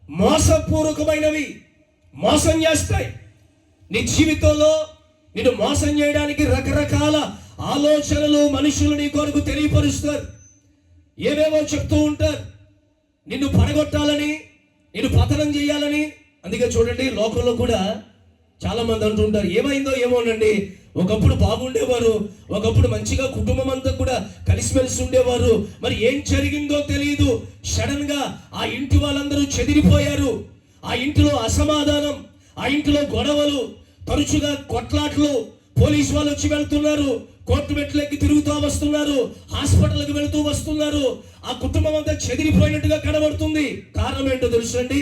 మోసపూర్వకమైనవి మోసం చేస్తాయి. నీ జీవితంలో నిన్ను మోసం చేయడానికి రకరకాల ఆలోచనలు మనుషులు నీ కొరకు తెలియపరుస్తారు. ఏవేవో చెప్తూ ఉంటారు, నిన్ను పడగొట్టాలని, నిన్ను పతనం చేయాలని. అందుకే చూడండి, లోకంలో కూడా చాలా మంది అంటుంటారు, ఏమైందో ఏమోనండి, ఒకప్పుడు బాగుండేవారు, ఒకప్పుడు మంచిగా కుటుంబం అంతా కూడా కలిసిమెలిసి ఉండేవారు, మరి ఏం జరిగిందో తెలియదు, సడన్ గా ఆ ఇంటి వాళ్ళందరూ చెదిరిపోయారు, ఆ ఇంటిలో అసమాధానం, ఆ ఇంటిలో గొడవలు, తరచుగా కొట్లాట్లు, పోలీసు వాళ్ళు వచ్చి వెళ్తున్నారు, కోర్టు మెట్లెక్కి తిరుగుతూ వస్తున్నారు, హాస్పిటల్కి వెళుతూ వస్తున్నారు, ఆ కుటుంబం అంతా చెదిరిపోయినట్టుగా కనబడుతుంది. కారణం ఏంటో తెలుసండి,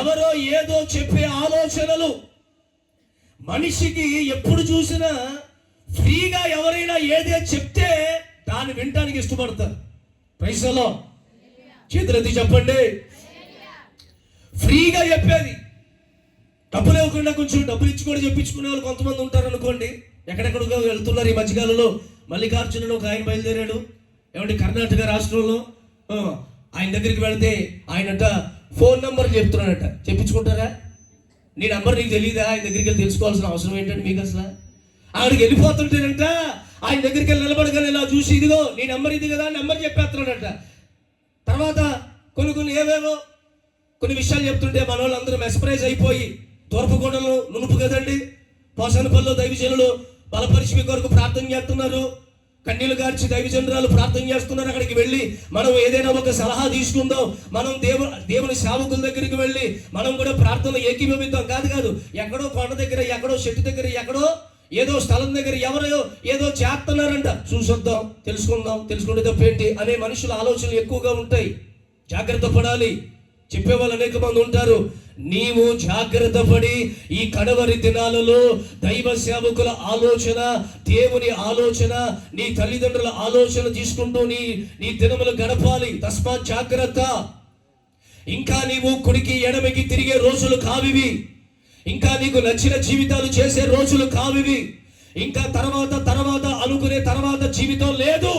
ఎవరో ఏదో చెప్పే ఆలోచనలు. మనిషికి ఎప్పుడు చూసినా ఫ్రీగా ఎవరైనా ఏదే చెప్తే దాన్ని వినటానికి ఇష్టపడతారు. ప్రైజ్ ది లార్డ్, చేతులెత్తి చెప్పండి. ఫ్రీగా చెప్పేది, డబ్బులు ఇవ్వకుండా కొంచెం డబ్బులు ఇచ్చి కూడా చెప్పించుకునే వాళ్ళు కొంతమంది ఉంటారు అనుకోండి. ఎక్కడెక్కడికో వెళ్తున్నారు ఈ మధ్యకాలంలో. మల్లికార్జునుడు ఒక ఆయన బయలుదేరాడు, ఏమంటే కర్ణాటక రాష్ట్రంలో. ఆయన దగ్గరికి వెళితే ఆయనట ఫోన్ నెంబర్ చెప్తున్నాడట. చెప్పించుకుంటారా? నీ నెంబర్ నీకు తెలియదా? ఆయన దగ్గరికి వెళ్ళి తెలుసుకోవాల్సిన అవసరం ఏంటంటే మీకు అసలు? ఆవిడకి వెళ్ళిపోతుంటేనంట ఆయన దగ్గరికి వెళ్ళి నిలబడగానే ఇలా చూసి, ఇదిగో నీ నెంబర్ ఇది కదా, నెంబర్ చెప్పేస్తున్నాడట. తర్వాత కొన్ని ఏవేవో కొన్ని విషయాలు చెప్తుంటే మన వాళ్ళందరూ మెస్పరైజ్ అయిపోయి, తూర్పుగూడలో నునుపు కదండి, పోసనపల్లిలో దైవజనులు బలపరిచి మీ కొరకు ప్రార్థన చేస్తున్నారు, కన్నీళ్లు గార్చి దైవజనురాలు ప్రార్థన చేస్తున్నారు. అక్కడికి వెళ్ళి మనం ఏదైనా ఒక సలహా తీసుకుందాం, మనం దేవుని సేవకుల దగ్గరికి వెళ్ళి మనం కూడా ప్రార్థనలు ఏకీభవిద్దాం. కాదు, ఎక్కడో కొండ దగ్గర, ఎక్కడో చెట్టు దగ్గర, ఎక్కడో ఏదో స్థలం దగ్గర ఎవరో ఏదో చేస్తున్నారంట, చూసొద్దాం, తెలుసుకుంటే తప్పేంటి అనే మనుషుల ఆలోచనలు ఎక్కువగా ఉంటాయి. జాగ్రత్త పడాలి. చెప్పేవాళ్ళు అనేక మంది ఉంటారు. నీవు జాగ్రత్త పడి ఈ కడవరి దినాలలో దైవ సేవకుల ఆలోచన, దేవుని ఆలోచన, నీ తల్లిదండ్రుల ఆలోచన తీసుకుంటూ నీ దినములు గడపాలి. తస్మాత్ జాగ్రత్త. ఇంకా నీవు కుడికి ఎడమకి తిరిగే రోజులు కావివి, ఇంకా నీకు నచ్చిన జీవితాలు చేసే రోజులు కావివి, ఇంకా తర్వాత అనుకునే తర్వాత జీవితం లేదు.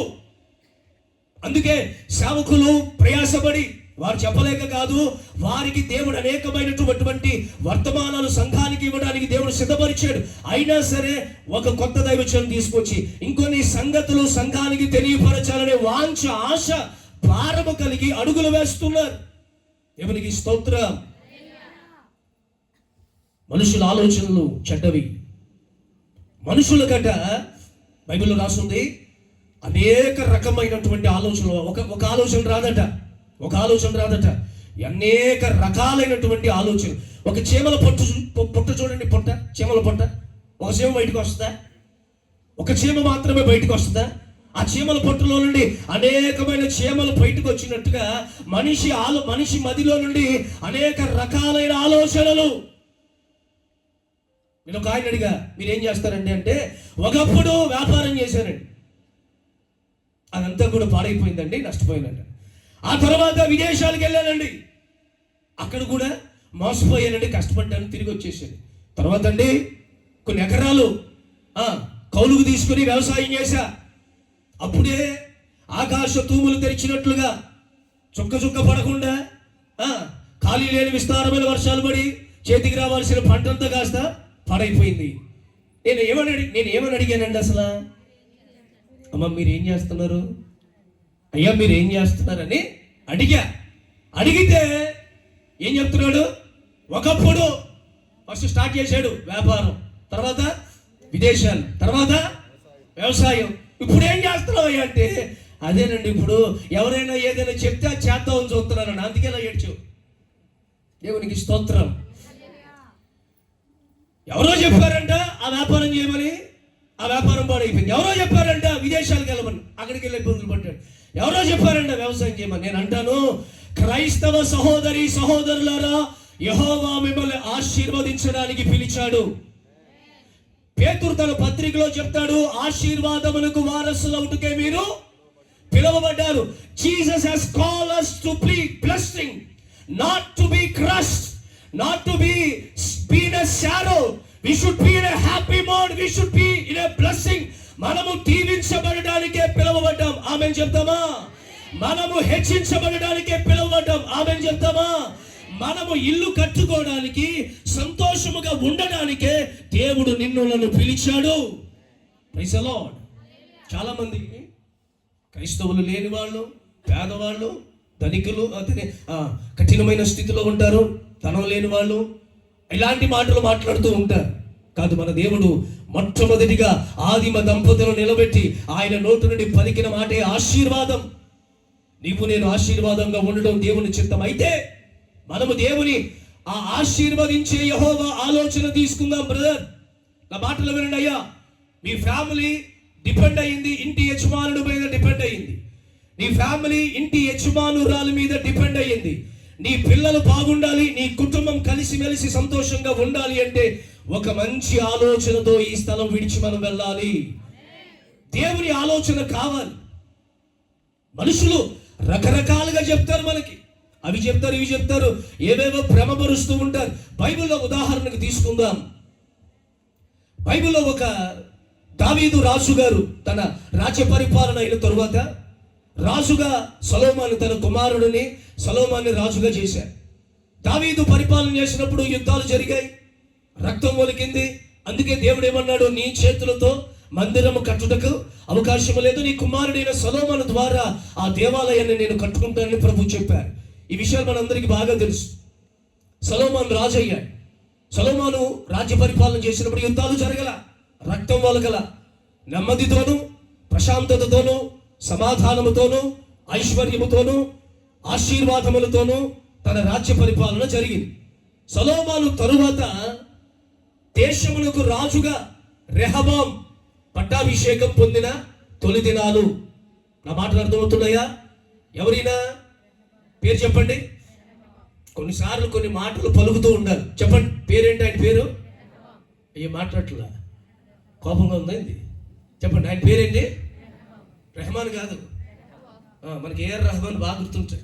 అందుకే సేవకులు ప్రయాసపడి, వారు చెప్పలేక కాదు, వారికి దేవుడు అనేకమైనటువంటి వర్తమానాలు సంఘానికి ఇవ్వడానికి దేవుడు సిద్ధపరిచాడు. అయినా సరే ఒక కొత్త దైవజనం తీసుకొచ్చి ఇంకొన్ని సంగతులు సంఘానికి తెలియపరచాలనే వాంఛ, ఆశ, భారము కలిగి అడుగులు వేస్తున్నారు. దేవునికి స్తోత్రం. మనుషుల ఆలోచనలు చెడ్డవి. మనుషుల గట బైబిల్లో రాస్తుంది అనేక రకమైనటువంటి ఆలోచనలు. ఒక ఆలోచన రాదట, అనేక రకాలైనటువంటి ఆలోచన. ఒక చీమల పొట్ట చూడండి, చీమల పొట్ట. ఒక చీమ బయటకు వస్తుందా? ఒక చీమ మాత్రమే బయటకు వస్తుందా? ఆ చీమల పొట్టలో నుండి అనేకమైన చీమలు బయటకు వచ్చినట్టుగా మనిషి మదిలో నుండి అనేక రకాలైన ఆలోచనలు. నేను ఒక ఆయన అడిగా, మీరేం చేస్తారండి అంటే, ఒకప్పుడు వ్యాపారం చేశానండి, అదంతా కూడా పాడైపోయిందండి, నష్టపోయిందండి. ఆ తర్వాత విదేశాలకు వెళ్ళానండి, అక్కడ కూడా మోసపోయానండి, కష్టపడ్డాను, తిరిగి వచ్చేసాను. తర్వాత అండి కొన్ని ఎకరాలు కౌలుకు తీసుకుని వ్యవసాయం చేశా. అప్పుడే ఆకాశ తూములు తెరిచినట్లుగా చుక్క పడకుండా ఖాళీ లేని విస్తారమైన వర్షాలు పడి చేతికి రావాల్సిన పంటంతా కాస్త పాడైపోయింది. నేను ఏమని అడిగానండి అసలు, అమ్మ మీరేం చేస్తున్నారు, అయ్యా మీరేం చేస్తున్నారని అడిగితే ఏం చెప్తున్నాడు, ఒకప్పుడు ఫస్ట్ స్టార్ట్ చేశాడు వ్యాపారం, తర్వాత విదేశాలు, తర్వాత వ్యవసాయం, ఇప్పుడు ఏం చేస్తున్నావు అంటే, అదేనండి ఇప్పుడు ఎవరైనా ఏదైనా చెప్తే అది చేద్దామని చూస్తున్నారండి, అందుకేలా ఏడ్చు. దేవునికి స్తోత్రం. ఎవరో చెప్పారంట ఆ వ్యాపారం చేయమని, ఆ వ్యాపారం పాడైపోయింది. ఎవరో చెప్పారంట విదేశాలకు వెళ్ళమని, అక్కడికి వెళ్ళి ఇబ్బందులు పట్టాడు. ఎవరో చెప్పారంట వ్యవసాయం చేయమని. నేను అంటాను, క్రైస్తవ సహోదరులారా, యెహోవా మిమ్మల్ని ఆశీర్వదించడానికి పిలిచాడు. పేతురు తన పత్రికలో చెప్తాడు, ఆశీర్వాదములకు వారసులవుటకే మీరు పిలువబడ్డారు. Jesus has called us to be blessing, not to be crushed, not to be in a shadow. We should be in a happy mode. We should be in a blessing. మనము దీవించబడడానికే పిలువబడ్డాం. ఆమేన్ చెప్తామా? మనము హెచ్చించబడడానికే పిలువబడ్డాం. ఆమేన్ చెప్తామా? మనము ఇల్లు కట్టుకోవడానికి, సంతోషముగా ఉండడానికే దేవుడు నిన్ను నన్ను పిలిచాడు. Praise the lord. చాలా మంది క్రైస్తవులు లేని వాళ్ళు, పేదవాళ్ళు, ధనికులు, కఠినమైన స్థితిలో ఉంటారు, ధనం లేని వాళ్ళు, ఇలాంటి మాటలు మాట్లాడుతూ ఉంటారు. కాదు, మన దేవుడు మొట్టమొదటిగా ఆదిమ దంపతులను నిలబెట్టి ఆయన నోటు నుండి పలికిన మాటే ఆశీర్వాదం. నీవు నేను ఆశీర్వాదంగా ఉండడం దేవుని చిత్తం అయితే మనము దేవుని ఆ ఆశీర్వదించే యెహోవా ఆలోచన తీసుకుందాం. బ్రదర్, నా మాటలు వినండి అయ్యా. మీ ఫ్యామిలీ డిపెండ్ అయ్యింది ఇంటి యజమానుడి మీద డిపెండ్ అయ్యింది. నీ ఫ్యామిలీ ఇంటి యజమానురాలి మీద డిపెండ్ అయ్యింది. నీ పిల్లలు బాగుండాలి, నీ కుటుంబం కలిసిమెలిసి సంతోషంగా ఉండాలి అంటే ఒక మంచి ఆలోచనతో ఈ స్థలం విడిచి మనం వెళ్ళాలి. దేవుని ఆలోచన కావాలి. మనుషులు రకరకాలుగా చెప్తారు, మనకి అవి చెప్తారు, ఇవి చెప్తారు, ఏవేవో భ్రమపరుస్తూ ఉంటారు. బైబిల్లో ఉదాహరణకు తీసుకుందాం. బైబిల్లో ఒక దావీదు రాజు గారు తన రాజ్య పరిపాలన అయిన తరువాత రాజుగా సొలొమోను తన కుమారుడిని సొలొమోనుని రాజుగా చేశారు. దావీదు పరిపాలన చేసినప్పుడు యుద్ధాలు జరిగాయి, రక్తం ఒలికింది. అందుకే దేవుడు ఏమన్నాడు, నీ చేతులతో మందిరము కట్టుటకు అవకాశం లేదు, నీ కుమారుడైన సొలొమోను ద్వారా ఆ దేవాలయాన్ని నేను కట్టుకుంటానని ప్రభు చెప్పారు. ఈ విషయాలు మనందరికీ బాగా తెలుసు. సొలొమోను రాజు అయ్యాడు. సొలొమోను రాజ్య పరిపాలన చేసినప్పుడు యుద్ధాలు జరగల, రక్తం ఒలకల. నెమ్మదితోనూ, ప్రశాంతతతోనూ, సమాధానముతోనూ, ఐశ్వర్యముతోనూ, ఆశీర్వాదములతోనూ తన రాజ్య పరిపాలన జరిగింది. సొలొమోను తరువాత దేశమునకు రాజుగా రెహబాం పట్టాభిషేకం పొందిన తొలి దినాలు. నా మాటలు అర్థమవుతున్నాయా? ఎవరైనా పేరు చెప్పండి. కొన్నిసార్లు కొన్ని మాటలు పలుకుతూ ఉండాలి. చెప్పండి, పేరేంటి ఆయన పేరు? అయ్యే మాట్లాడట్లా, కోపంగా ఉందండి. చెప్పండి, ఆయన పేరేంటి? రెహమాన్ కాదు, మనకి ఏఆర్ రెహమాన్ బాగా గుర్తుంటాయి.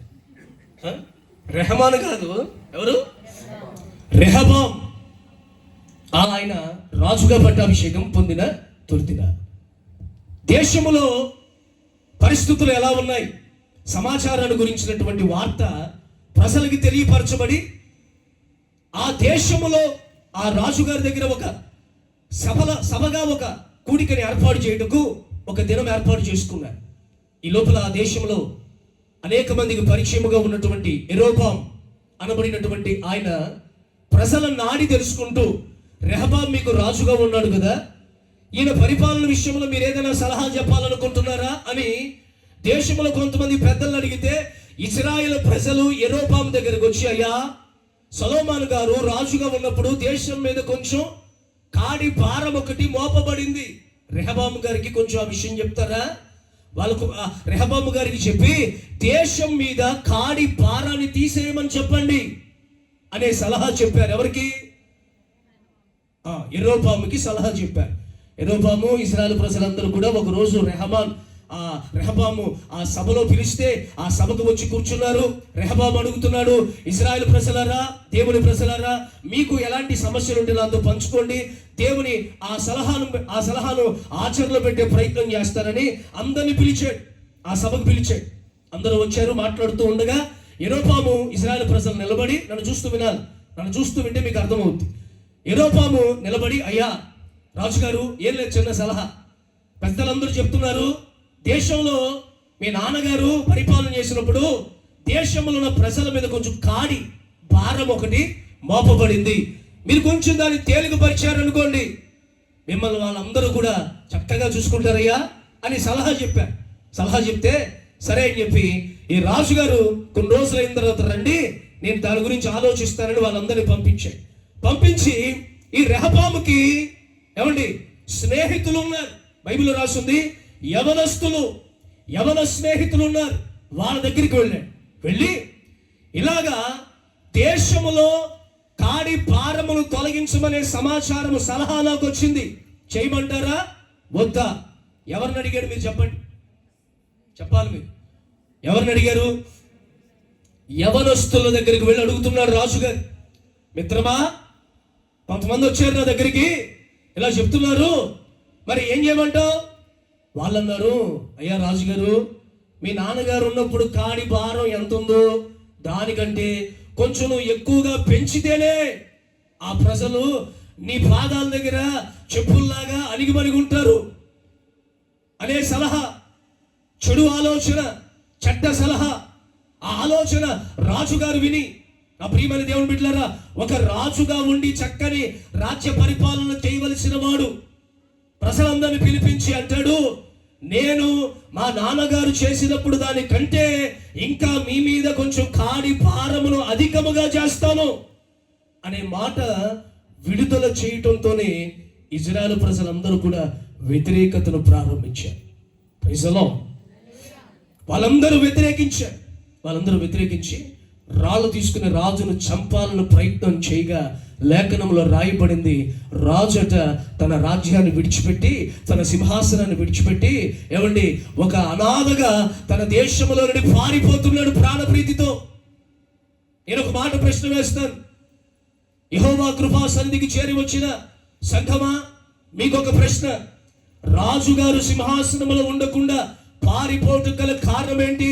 రెహమాన్ కాదు, ఎవరు? రెహబాం. ఆయన రాజుగా పట్టాభిషేకం పొందిన తొలిదిన. దేశములో పరిస్థితులు ఎలా ఉన్నాయి, సమాచారాన్ని గురించినటువంటి వార్త ప్రజలకి తెలియపరచబడి ఆ దేశములో ఆ రాజుగారి దగ్గర ఒక సభగా ఒక కూడికని ఏర్పాటు చేయుటకు ఒక దినం ఏర్పాటు చేసుకున్నారు. ఈ లోపల ఆ దేశంలో అనేక మందికి పరిచయముగా ఉన్నటువంటి యెరోబాం అనబడినటువంటి ఆయన ప్రజల నాడి తెలుసుకుంటూ, రెహబాం మీకు రాజుగా ఉన్నాడు కదా, ఈయన పరిపాలన విషయంలో మీరు ఏదైనా సలహా చెప్పాలనుకుంటున్నారా అని దేశంలో కొంతమంది పెద్దలను అడిగితే, ఇశ్రాయేలు ప్రజలు యెరోబాం దగ్గరకు వచ్చి, అయ్యా, సొలొమోను గారు రాజుగా ఉన్నప్పుడు దేశం మీద కొంచెం కాడి భారం ఒకటి మోపబడింది, రెహబాం గారికి కొంచెం ఆ విషయం చెప్తారా? వాళ్ళకు రెహబాం గారికి చెప్పి దేశం మీద కాడి భారాన్ని తీసేయమని చెప్పండి అనే సలహా చెప్పారు. ఎవరికి? యెరోబాముకి సలహా చెప్పారు. యెరోబాము ఇశ్రాయేలు ప్రజలందరూ కూడా ఒక రోజు రెహబాము ఆ సభలో పిలిస్తే ఆ సభకు వచ్చి కూర్చున్నారు. రెహబాము అడుగుతున్నాడు, ఇశ్రాయేలు ప్రజలారా, దేవుని ప్రజలారా, మీకు ఎలాంటి సమస్యలు ఉంటే నాతో పంచుకోండి, దేవుని ఆ సలహాను ఆచరణలో పెట్టే ప్రయత్నం చేస్తారని అందరిని పిలిచాడు. ఆ సభకు పిలిచాడు. అందరూ వచ్చారు. మాట్లాడుతూ ఉండగా యెరోబాము ఇశ్రాయేలు ప్రజలు నిలబడి, నన్ను చూస్తూ వినాలి, నన్ను చూస్తూ వింటే మీకు అర్థమవుతుంది. యెరోబాము నిలబడి, అయ్యా రాజుగారు, ఏం లేదు, చిన్న సలహా. పెద్దలందరూ చెప్తున్నారు, దేశంలో మీ నాన్నగారు పరిపాలన చేసినప్పుడు దేశంలో ఉన్న ప్రజల మీద కొంచెం కాడి భారం ఒకటి మోపబడింది, మీరు కొంచెం దాన్ని తేలికపరిచారనుకోండి, మిమ్మల్ని వాళ్ళందరూ కూడా చక్కగా చూసుకుంటారయ్యా అని సలహా చెప్పారు. సలహా చెప్తే సరే అని చెప్పి ఈ రాజుగారు కొన్ని రోజులు అయిన తర్వాత రండి, నేను దాని గురించి ఆలోచిస్తానని వాళ్ళందరినీ పంపించి ఈ రెహబాముకి ఏమండి స్నేహితులు ఉన్నారు. బైబిల్లో రాసింది, యవన స్నేహితులు ఉన్నారు. వాళ్ళ దగ్గరికి వెళ్ళి ఇలాగా దేశములో కాడి భారమును తొలగించమనే సమాచారము, సలహా నాకు వచ్చింది, చేయమంటారా వద్దా? ఎవరిని అడిగాడు మీరు చెప్పండి, చెప్పాలి మీరు. ఎవరిని అడిగారు? యవనస్తుల దగ్గరికి వెళ్ళి అడుగుతున్నాడు రాజుగారు. మిత్రమా, కొంతమంది వచ్చారు నా దగ్గరికి, ఇలా చెప్తున్నారు, మరి ఏం చేయమంటావు? వాళ్ళు అన్నారు, అయ్యా రాజుగారు, మీ నాన్నగారు ఉన్నప్పుడు కాడి భారం ఎంత ఉందో దానికంటే కొంచెం నువ్వు ఎక్కువగా పెంచితేనే ఆ ప్రజలు నీ పాదాల దగ్గర చెప్పుల్లాగా అణిగిమణిగి ఉంటారు అనే సలహా, చెడు ఆలోచన, చెడ్డ సలహా, ఆ ఆలోచన రాజుగారు విని, నా ప్రియమైన దేవుని బిడ్డలారా, ఒక రాజుగా ఉండి చక్కని రాజ్య పరిపాలన చేయవలసిన వాడు ప్రజలందరినీ పిలిపించి అంటాడు, నేను మా నాన్నగారు చేసినప్పుడు దానికంటే ఇంకా మీ మీద కొంచెం కాడి భారమును అధికముగా చేస్తాను అనే మాట విడుదల చేయటంతోనే ఇజ్రాయెల్ ప్రజలందరూ కూడా వ్యతిరేకతను ప్రారంభించారు. Praise the lord. వాళ్ళందరూ వ్యతిరేకించి రాళ్ళు తీసుకుని రాజును చంపాలని ప్రయత్నం చేయగా లేఖనంలో రాయబడింది, రాజట తన రాజ్యాన్ని విడిచిపెట్టి, తన సింహాసనాన్ని విడిచిపెట్టి, ఏమండి, ఒక అనాథగా తన దేశంలో నుండి పారిపోతున్నాడు ప్రాణప్రీతితో. నేను ఒక మాట ప్రశ్న వేస్తాను, యెహోవా కృపా సన్నిధికి చేరి వచ్చిన సంఘమా, మీకు ఒక ప్రశ్న, రాజుగారు సింహాసనంలో ఉండకుండా పారిపోవటం గల కారణం ఏంటి?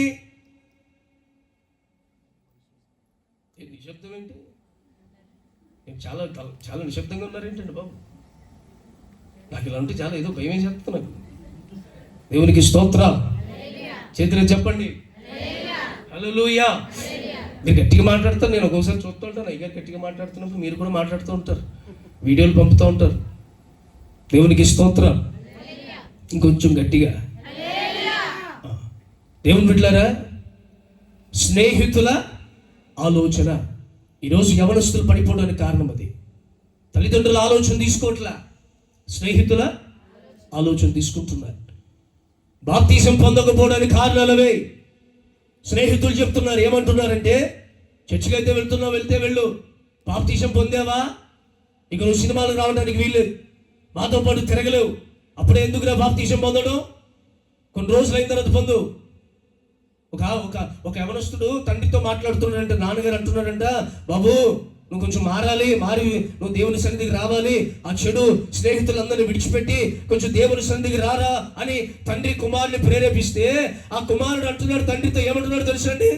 నిశ్శబ్దం ఏంటి? చాలా చాలా నిశ్శబ్దంగా ఉన్నారేంటండి బాబు? నాకు ఇలా ఉంటే చాలా ఏదో భయం వేసేస్తుంది నాకు. దేవునికి స్తోత్రం. చేతులు చెప్పండి హల్లెలూయా. మీరు గట్టిగా మాట్లాడతారు, నేను ఒక్కోసారి చూస్తూ ఉంటాను. అయ్యారు గట్టిగా మాట్లాడుతున్నప్పుడు మీరు కూడా మాట్లాడుతూ ఉంటారు, వీడియోలు పంపుతూ ఉంటారు. దేవునికి స్తోత్రం. ఇంకొంచెం గట్టిగా. దేవుని బిడ్డలారా, స్నేహితుల ఆలోచన ఈరోజు యవనస్తులు పడిపోవడానికి కారణం అది. తల్లిదండ్రుల ఆలోచన తీసుకోవట్లా, స్నేహితుల ఆలోచన తీసుకుంటున్నారు. బాప్తిసం పొందకపోవడానికి కారణాలవే. స్నేహితులు చెప్తున్నారు, ఏమంటున్నారంటే, చర్చికి అయితే వెళ్తున్నావు, వెళ్తే వెళ్ళు, బాప్తిసం పొందావా, ఇక నువ్వు సినిమాలు రావడానికి వీల్లేదు, మాతో పాటు తిరగలేవు, అప్పుడే ఎందుకురా బాప్తిసం పొందడం, కొన్ని రోజులు అయిన తర్వాత పొందు. ఒక యవనస్తుడు తండ్రితో మాట్లాడుతున్నాడంట, నాన్నగారు అంటున్నాడంట, బాబు నువ్వు కొంచెం మారాలి, మారి నువ్వు దేవుని సన్నిధికి రావాలి, ఆ చెడు స్నేహితులందరినీ విడిచిపెట్టి కొంచెం దేవుని సన్నిధికి రారా అని తండ్రి కుమారుని ప్రేరేపిస్తే, ఆ కుమారుడు అంటున్నాడు తండ్రితో, ఏమంటున్నాడు తెలుసండి,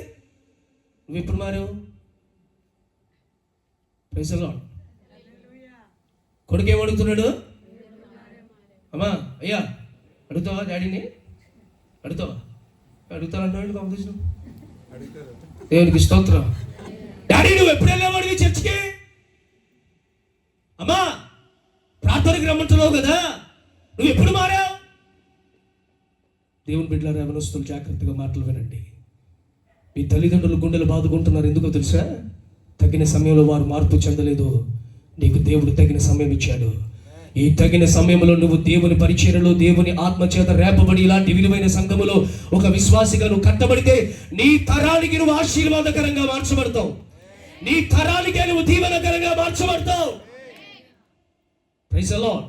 నువ్వు ఎప్పుడు మారావు? Praise the lord. కొడుకు ఏమడుగుతున్నాడు, అమ్మా అయ్యా అడుగుతావా డాడీని, అడుగుతానంటాడు కాంపిటీషన్. దేవునికి స్తోత్రం. డాడీ నువ్వు ఎప్పుడు వెళ్ళేవాడివి చర్చికి? అమ్మా ప్రార్థనకి రమ్మంటున్నావు కదా, నువ్వు ఎప్పుడు మారావు? దేవుని బిడ్డలారా, యవనస్తులు జాగ్రత్తగా మాటలు వినండి. మీ తల్లిదండ్రులు గుండెలు బాదుకుంటున్నారు, ఎందుకో తెలుసా? తగిన సమయంలో వారు మార్పు చెందలేదు. నీకు దేవుడు తగిన సమయం ఇచ్చాడు. ఈ తగిన సమయంలో నువ్వు దేవుని పరిచర్యలో, దేవుని ఆత్మచేత రేపబడి ఇలాంటి విలువైన సంఘములో ఒక విశ్వాసిగా నువ్వు కట్టబడితే నీ తరానికి నువ్వు ఆశీర్వాదకరంగా మార్చబడతావు, నీ తరానికే నువ్వు దీవెనకరంగా మార్చబడతావు. Praise the lord.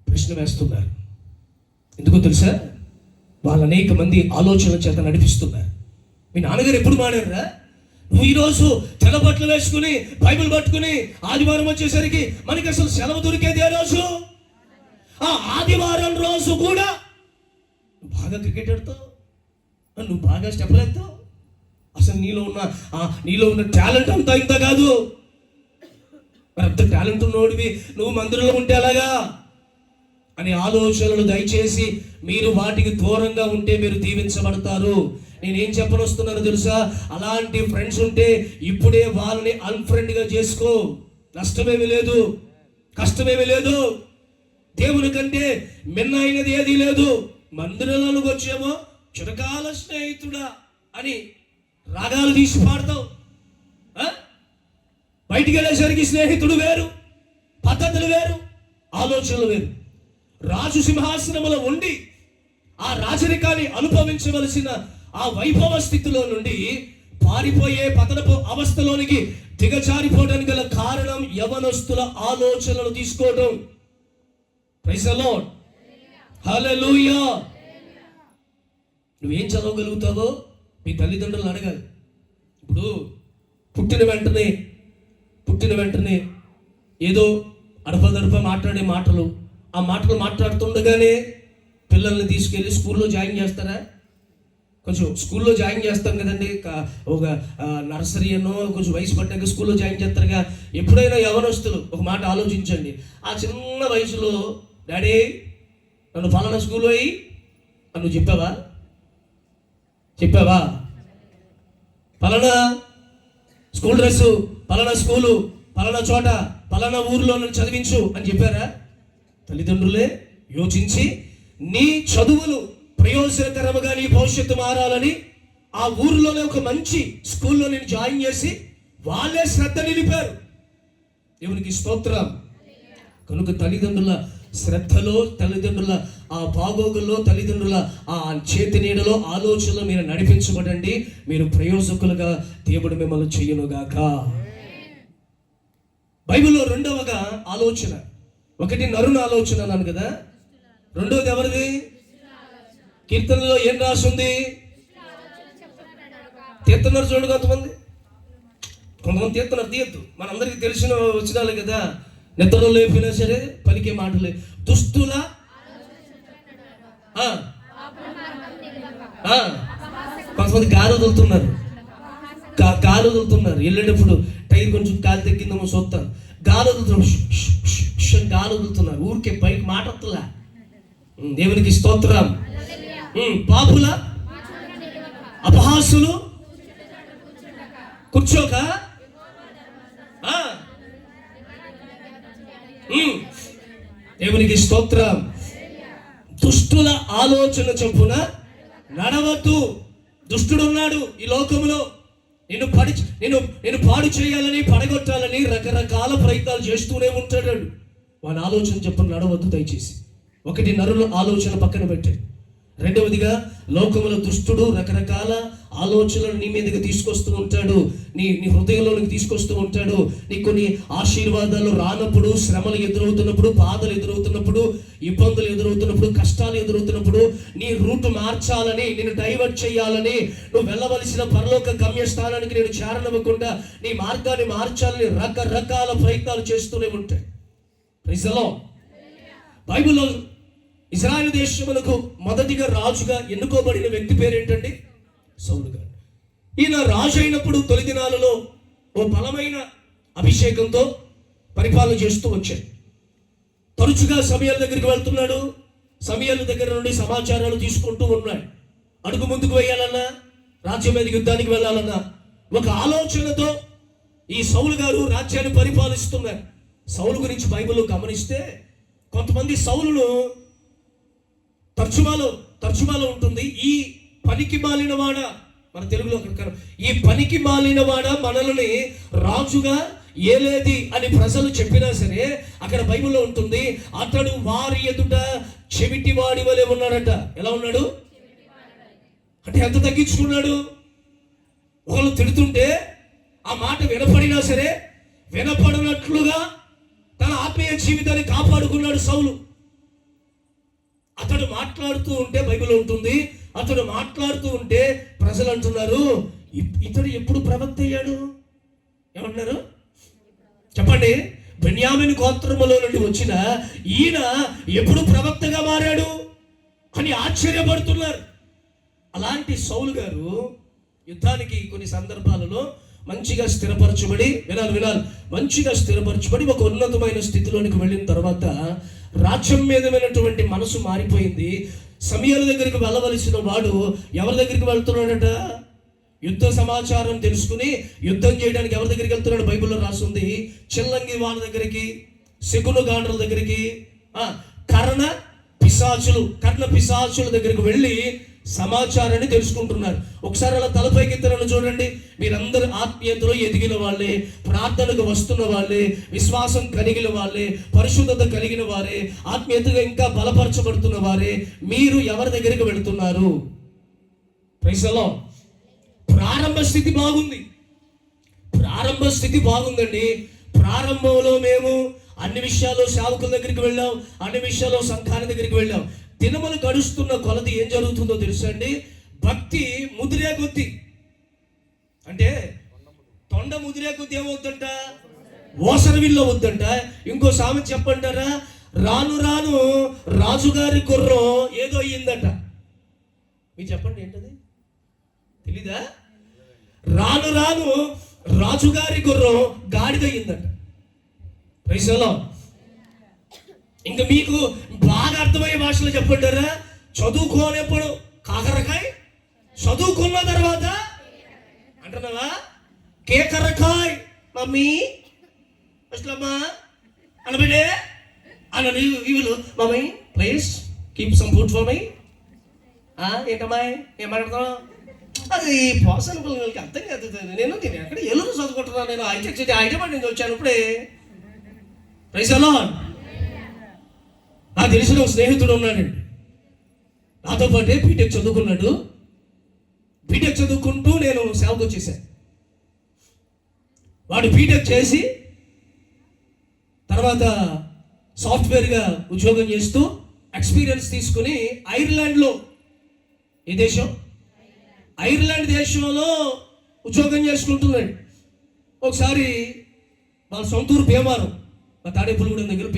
ప్రశ్న వేస్తున్నారు, ఎందుకో తెలుసా? వాళ్ళ అనేక మంది ఆలోచనల చేత నడిపిస్తున్నారు. మీ నాన్నగారు ఎప్పుడు మాడారా? నువ్వు ఈరోజు తెల్ల బట్టలు వేసుకుని బైబిల్ పట్టుకుని ఆదివారం వచ్చేసరికి మనకి అసలు సెలవు దొరికేది ఏ రోజు? ఆ ఆదివారం రోజు కూడా నువ్వు బాగా క్రికెట్ ఆడతావు, నువ్వు బాగా స్టెప్పులు ఎత్తావు, అసలు నీలో ఉన్న టాలెంట్ అంతా ఇంత కాదు. మరి అంత టాలెంట్ ఉన్నోడివి నువ్వు మందిరంలో ఉంటే అలాగా అనే ఆలోచనలు దయచేసి మీరు వాటికి దూరంగా ఉంటే మీరు దీవించబడతారు. నేనేం చెప్పనొస్తున్నానో తెలుసా? అలాంటి ఫ్రెండ్స్ ఉంటే ఇప్పుడే వాళ్ళని అన్ఫ్రెండ్గా చేసుకో, నష్టమేమీ లేదు, కష్టమేమీ లేదు. దేవుని కంటే మిన్న అయినది ఏదీ లేదు. మందిరంలోకి వచ్చేమో చిరకాల స్నేహితుడా అని రాగాలు తీసి పాడతావు, బయటికి వెళ్ళేసరికి స్నేహితుడు వేరు, పద్ధతులు వేరు, ఆలోచనలు వేరు. రాజు సింహాసనములో ఉండి ఆ రాజరికాన్ని అనుభవించవలసిన ఆ వైభవ స్థితిలో నుండి పారిపోయే పతనపు అవస్థలోనికి దిగజారిపోవడానికి గల కారణం యవనస్తుల ఆలోచనలు తీసుకోవడం. Praise the lord. హల్లెలూయా. నువ్వేం చదవగలుగుతావో మీ తల్లిదండ్రులు అడగాలి. ఇప్పుడు పుట్టిన వెంటనే ఏదో అడపదడప మాట్లాడే మాటలు, ఆ మాటలు మాట్లాడుతుండగానే పిల్లల్ని తీసుకెళ్ళి స్కూల్లో జాయిన్ చేస్తారా? కొంచెం స్కూల్లో జాయిన్ చేస్తాం కదండి, ఒక నర్సరీ అనో కొంచెం వయసు పడ్డాక స్కూల్లో జాయిన్ చేస్తారుగా. ఎప్పుడైనా యవనస్తులు ఒక మాట ఆలోచించండి, ఆ చిన్న వయసులో డాడీ నన్ను ఫలానా స్కూల్లో అయ్యి నువ్వు చెప్పావా? ఫలానా స్కూల్ డ్రెస్సు, ఫలానా స్కూలు, ఫలానా చోట, ఫలానా ఊరిలో నన్ను చదివించు అని చెప్పారా? తల్లిదండ్రులే యోచించి నీ చదువులు ప్రయోజనకరముగా నీ భవిష్యత్తు మారాలని ఆ ఊరిలోనే ఒక మంచి స్కూల్లో నేను జాయిన్ చేసి వాళ్ళే శ్రద్ధ నిలిపారు. దేవునికి స్తోత్రం. కనుక తల్లిదండ్రుల శ్రద్ధలో, తల్లిదండ్రుల ఆ బాగోగుల్లో, తల్లిదండ్రుల ఆ చేతి నీడలో, ఆలోచనలో మీరు నడిపించబడండి. మీరు ప్రయోజకులుగా దేవుడు మిమ్మల్ని చెయ్యునుగాక. బైబిల్లో రెండవగా ఆలోచన, ఒకటి నరుని ఆలోచన అన్నాను కదా, రెండవది ఎవరిది? కీర్తనలో ఏం రాసింది? తీస్తున్నారు చూడండి. కొంతమంది తీయద్దు, మనందరికీ తెలిసిన వచ్చినాలి కదా. నిద్రలో లేపినా సరే పలికే మాటలే. దుస్తుల కొంతమంది గాలి వదులుతున్నారు, వెళ్ళేటప్పుడు టైర్ కొంచెం గాలి తగ్గిందేమో చూస్తాను, గాలి వదులుతున్నారు, ఊరికే పైకి మాట వస్తుందా? దేవునికి స్తోత్రం. పాపుల అపహాసులు కూర్చోక దేవునికి స్తోత్రం. దుష్టుల ఆలోచన చొప్పున నడవద్దు. దుష్టుడు ఉన్నాడు ఈ లోకంలో, నేను పాడు చేయాలని, పడగొట్టాలని రకరకాల ప్రయత్నాలు చేస్తూనే ఉంటాడు. వాని ఆలోచన చొప్పున నడవద్దు దయచేసి. ఒకటి నరుల ఆలోచన పక్కన పెట్టండి. రెండవదిగా లోకముల దుష్టుడు రకరకాల ఆలోచనలు నీ మీదకి తీసుకొస్తూ ఉంటాడు, నీ హృదయంలోనికి తీసుకొస్తూ ఉంటాడు. నీ కొన్ని ఆశీర్వాదాలు రానప్పుడు, శ్రమలు ఎదురవుతున్నప్పుడు, బాధలు ఎదురవుతున్నప్పుడు, ఇబ్బందులు ఎదురవుతున్నప్పుడు, కష్టాలు ఎదురవుతున్నప్పుడు నీ రూట్ మార్చాలని, నేను డైవర్ట్ చేయాలని, నువ్వు వెళ్ళవలసిన పరలోక గమ్యస్థానానికి నేను చేరనివ్వకుండా నీ మార్గాన్ని మార్చాలని రకరకాల ప్రయత్నాలు చేస్తూనే ఉంటాయి. Praise the lord. బైబిల్లో ఇశ్రాయేలు దేశమునకు మొదటిగా రాజుగా ఎన్నుకోబడిన వ్యక్తి పేరేంటండి? సౌలు గారు. ఈయన రాజు అయినప్పుడు తొలి దినాలలో ఓ బలమైన అభిషేకంతో పరిపాలన చేస్తూ వచ్చాడు. తరచుగా సమయాల దగ్గరికి వెళ్తున్నాడు, సమయాల దగ్గర నుండి సమాచారాలు తీసుకుంటూ ఉన్నాడు. అడుగు ముందుకు వేయాలన్నా, రాజ్యం మీద యుద్ధానికి వెళ్ళాలన్నా ఒక ఆలోచనతో ఈ సౌలు గారు రాజ్యాన్ని పరిపాలిస్తున్నారు. సౌలు గురించి బైబిల్లో గమనిస్తే కొంతమంది సౌలును తర్జుమాలో ఉంటుంది, ఈ పనికి మాలినవాడ, మన తెలుగులో ఈ పనికి మాలినవాడ మనల్ని రాజుగా ఏలేది అని ప్రజలు చెప్పినా సరే అక్కడ బైబిల్లో ఉంటుంది, అతడు వారి ఎదుట చెవిటి వాడి వలె ఉన్నాడట. ఎలా ఉన్నాడు అంటే ఎంత తగ్గించుకున్నాడు. ఒకళ్ళు తిడుతుంటే ఆ మాట వినపడినా సరే వినపడినట్లుగా తన ఆత్మీయ జీవితాన్ని కాపాడుకున్నాడు సౌలు. అతడు మాట్లాడుతూ ఉంటే బైబిల్ ఉంటుంది, అతడు మాట్లాడుతూ ఉంటే ప్రజలు అంటున్నారు, ఇతడు ఎప్పుడు ప్రవక్త అయ్యాడు? ఏమన్నారు చెప్పండి? బెన్యామీను గోత్రములో నుండి వచ్చిన ఈయన ఎప్పుడు ప్రవక్తగా మారాడు అని ఆశ్చర్యపడుతున్నారు. అలాంటి సౌలు గారు యుద్ధానికి కొన్ని సందర్భాలలో మంచిగా స్థిరపరచబడి, వినాలి, మంచిగా స్థిరపరచబడి ఒక ఉన్నతమైన స్థితిలోనికి వెళ్ళిన తర్వాత రాజ్యం మీదమైనటువంటి మనసు మారిపోయింది. సమయాల దగ్గరికి వెళ్ళవలసిన వాడు ఎవరి దగ్గరికి వెళ్తున్నాడట? యుద్ధ సమాచారం తెలుసుకుని యుద్ధం చేయడానికి ఎవరి దగ్గరికి వెళ్తున్నాడు? బైబిల్లో రాస్తుంది, చిల్లంగి వాళ్ళ దగ్గరికి, శకును గాండ్రుల దగ్గరికి, కర్ణ పిశాచుల దగ్గరికి వెళ్ళి సమాచారాన్ని తెలుసుకుంటున్నారు. ఒకసారి అలా తలపైకి ఎత్తారని చూడండి. మీరందరూ ఆత్మీయతలో ఎదిగిన వాళ్ళే, ప్రార్థనకు వస్తున్న వాళ్ళే, విశ్వాసం కలిగిన వాళ్ళే, పరిశుద్ధత కలిగిన వారే, ఆత్మీయతగా ఇంకా బలపరచబడుతున్న వారే. మీరు ఎవరి దగ్గరికి వెళుతున్నారు? Praise the lord. ప్రారంభ స్థితి బాగుందండి. ప్రారంభంలో మేము అన్ని విషయాల్లో సేవకుల దగ్గరికి వెళ్ళాం, అన్ని విషయాల్లో సంఘాల దగ్గరికి వెళ్ళాం. దినములు గడుస్తున్న కొలది ఏం జరుగుతుందో తెలుసా అండి? భక్తి ముదిరే కొద్ది, అంటే తొండ ముదిరే కొద్ది ఏమవుతుందంట? ఓసరవిల్లో వద్దంట. ఇంకో సామెత చెప్పంటారా? రాను రాను రాజుగారి గుర్రం ఏదో అయ్యిందట. మీరు చెప్పండి ఏంటది? తెలీదా? రాను రాను రాజుగారి గుర్రం గాడిదయ్యిందట. Praise the lord. ఇంకా మీకు బాగా అర్థమయ్యే భాషలో చెప్పంటారా? చదువుకోనప్పుడు కాకరకాయ, చదువుకున్న తర్వాత అంటున్నావా కేకరకాయ్ మమ్మీ అసలమ్మా అనబడే అన్న వీళ్ళు mummy please keep some food for my. ఏంటమ్మాయి ఏం మాట్లాడుతున్నావు? అది పోసన పిల్లలకి అర్థం కాదు. నేను ఎక్కడ ఎల్లురు చదువుకుంటున్నాను, నేను హైదరాబాద్ నుంచి వచ్చాను ఇప్పుడే. Praise the lord. నాకు తెలిసిన ఒక స్నేహితుడు ఉన్నాడండి, నాతో పాటే బీటెక్ చదువుకున్నాడు. బీటెక్ చదువుకుంటూ నేను సేవకు వచ్చేసాను. వాడు బీటెక్ చేసి తర్వాత సాఫ్ట్వేర్గా ఉద్యోగం చేస్తూ ఎక్స్పీరియన్స్ తీసుకుని ఐర్లాండ్లో, ఈ దేశం ఐర్లాండ్ దేశంలో ఉద్యోగం చేసుకుంటున్నాడు. ఒకసారి వాళ్ళ సొంతూరు భీమవరం, మా తాడేపల్లిగూడెం దగ్గర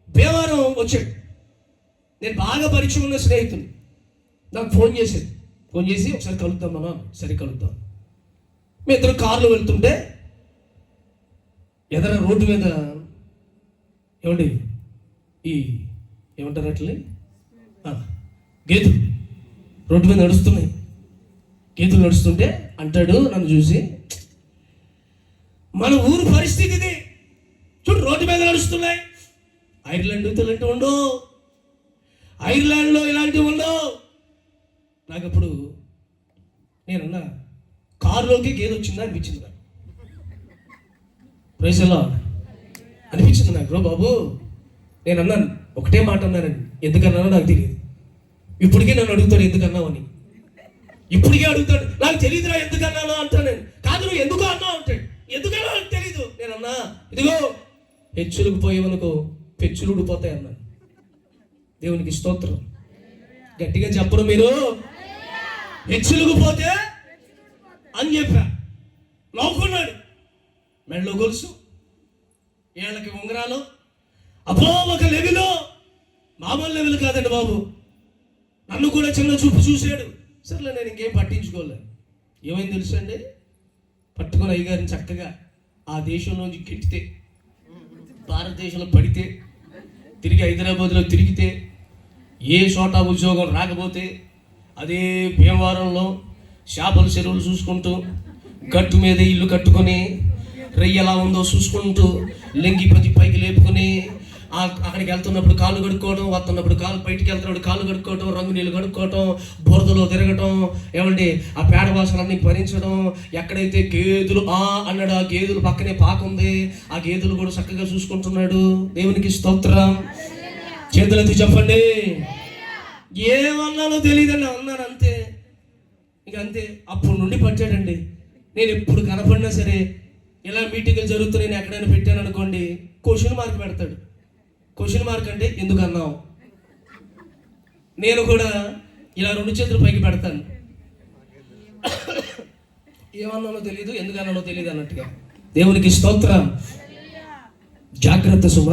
భీమవరం వచ్చాడు. నేను బాగా పరిచయం ఉన్న స్నేహితుడు నాకు ఫోన్ చేసి ఒకసారి కలుద్దాం మనం, సరే కలుద్దాం. మీ ఇద్దరు కారులో వెళ్తుంటే ఎదర రోడ్డు మీద ఏమండి ఈ ఏమంటారు అట్లే గేదెలు రోడ్డు మీద నడుస్తున్నాయి. గేదెలు నడుస్తుంటే అంటాడు నన్ను చూసి, మన ఊరు పరిస్థితి ఇది చూడు, రోడ్డు మీద నడుస్తున్నాయి. ఐర్లాండ్ ఇలాంటివి ఉండవు, ఐర్లాండ్లో ఇలాంటివి ఉండవు. నాకు అప్పుడు నేనన్నా కారులోకి గేదె వచ్చిందా అనిపించింది నాకు. ప్రైజ్ ది లార్డ్ అనిపించింది నాకు. బ్రో బాబు నేను అన్నాను, ఒకటే మాట అన్నానండి, ఎందుకన్నానో నాకు తెలియదు. ఇప్పటికే నన్ను అడుగుతాడు ఎందుకన్నావు అని, ఇప్పటికే అడుగుతాడు. నాకు తెలియదురా ఎందుకన్నానో అంటాను నేను. కాదు నువ్వు ఎందుకు అన్నావు అంటాడు. ఎందుకన్నా నాకు తెలీదు. నేను అన్నా ఇదిగో హెచ్చులకు పోయేవనుకో పెచ్చులు ఊడిపోతాయి అన్నాను. దేవునికి స్తోత్రం. గట్టిగా చెప్పరు మీరు. హెచ్చులకు పోతే అని చెప్పా. నవ్వుకున్నాడు. మెడలో గొలుసు, ఏళ్ళకి ఉంగరాలు, అబ్బో ఒక లెవెలో, మామూలు లెవెల్ కాదండి బాబు. నన్ను కూడా చిన్న చూపు చూశాడు. సర్లే నేను ఇంకేం పట్టించుకోలేదు. ఏమైంది తెలుసండి, పట్టుకొని అయ్యగారిని చక్కగా ఆ దేశంలోంచి గెట్టితే, భారతదేశంలో పడితే, తిరిగి హైదరాబాద్లో తిరిగితే, ఏ చోట ఉద్యోగం రాకపోతే అదే భీమవరంలో చేపల చెరువులు చూసుకుంటూ, గట్టు మీద ఇల్లు కట్టుకొని, రెయ్యి ఎలా ఉందో చూసుకుంటూ, లెంగి పది పైకి లేపుకొని, అక్కడికి వెళ్తున్నప్పుడు కాళ్ళు కడుక్కోవడం, వస్తున్నప్పుడు కాళ్ళు బయటికి వెళ్తున్నప్పుడు కాళ్ళు కడుక్కోవడం, రంగు నీళ్ళు కడుక్కోవటం, బురదలో తిరగటం, ఏమంటే ఆ పేడ వాసనలన్నీ భరించడం. ఎక్కడైతే గేదెలు అన్నాడు, ఆ గేదెలు పక్కనే పాకుంది, ఆ గేదెలు కూడా చక్కగా చూసుకుంటున్నాడు. దేవునికి స్తోత్రం. చేతులెత్తి చెప్పండి. ఏమన్నానో తెలియదండి, అన్నాను అంతే. ఇక అంతే. అప్పుడు నుండి పట్టాడండి. నేను ఎప్పుడు కనపడినా సరే ఇలా మీటింగ్లు జరుగుతున్నాయి, నేను ఎక్కడైనా పెట్టాను అనుకోండి, క్వశ్చన్ మార్క్ పెడతాడు. క్వశ్చన్ మార్క్ అంటే ఎందుకు అన్నావు. నేను కూడా ఇలా 2 చేతులు పైకి పెడతాను. ఏమన్నానో తెలియదు, ఎందుకు అన్నానో తెలియదు అన్నట్టుగా. దేవునికి స్తోత్రం. జాగ్రత్త సుమ.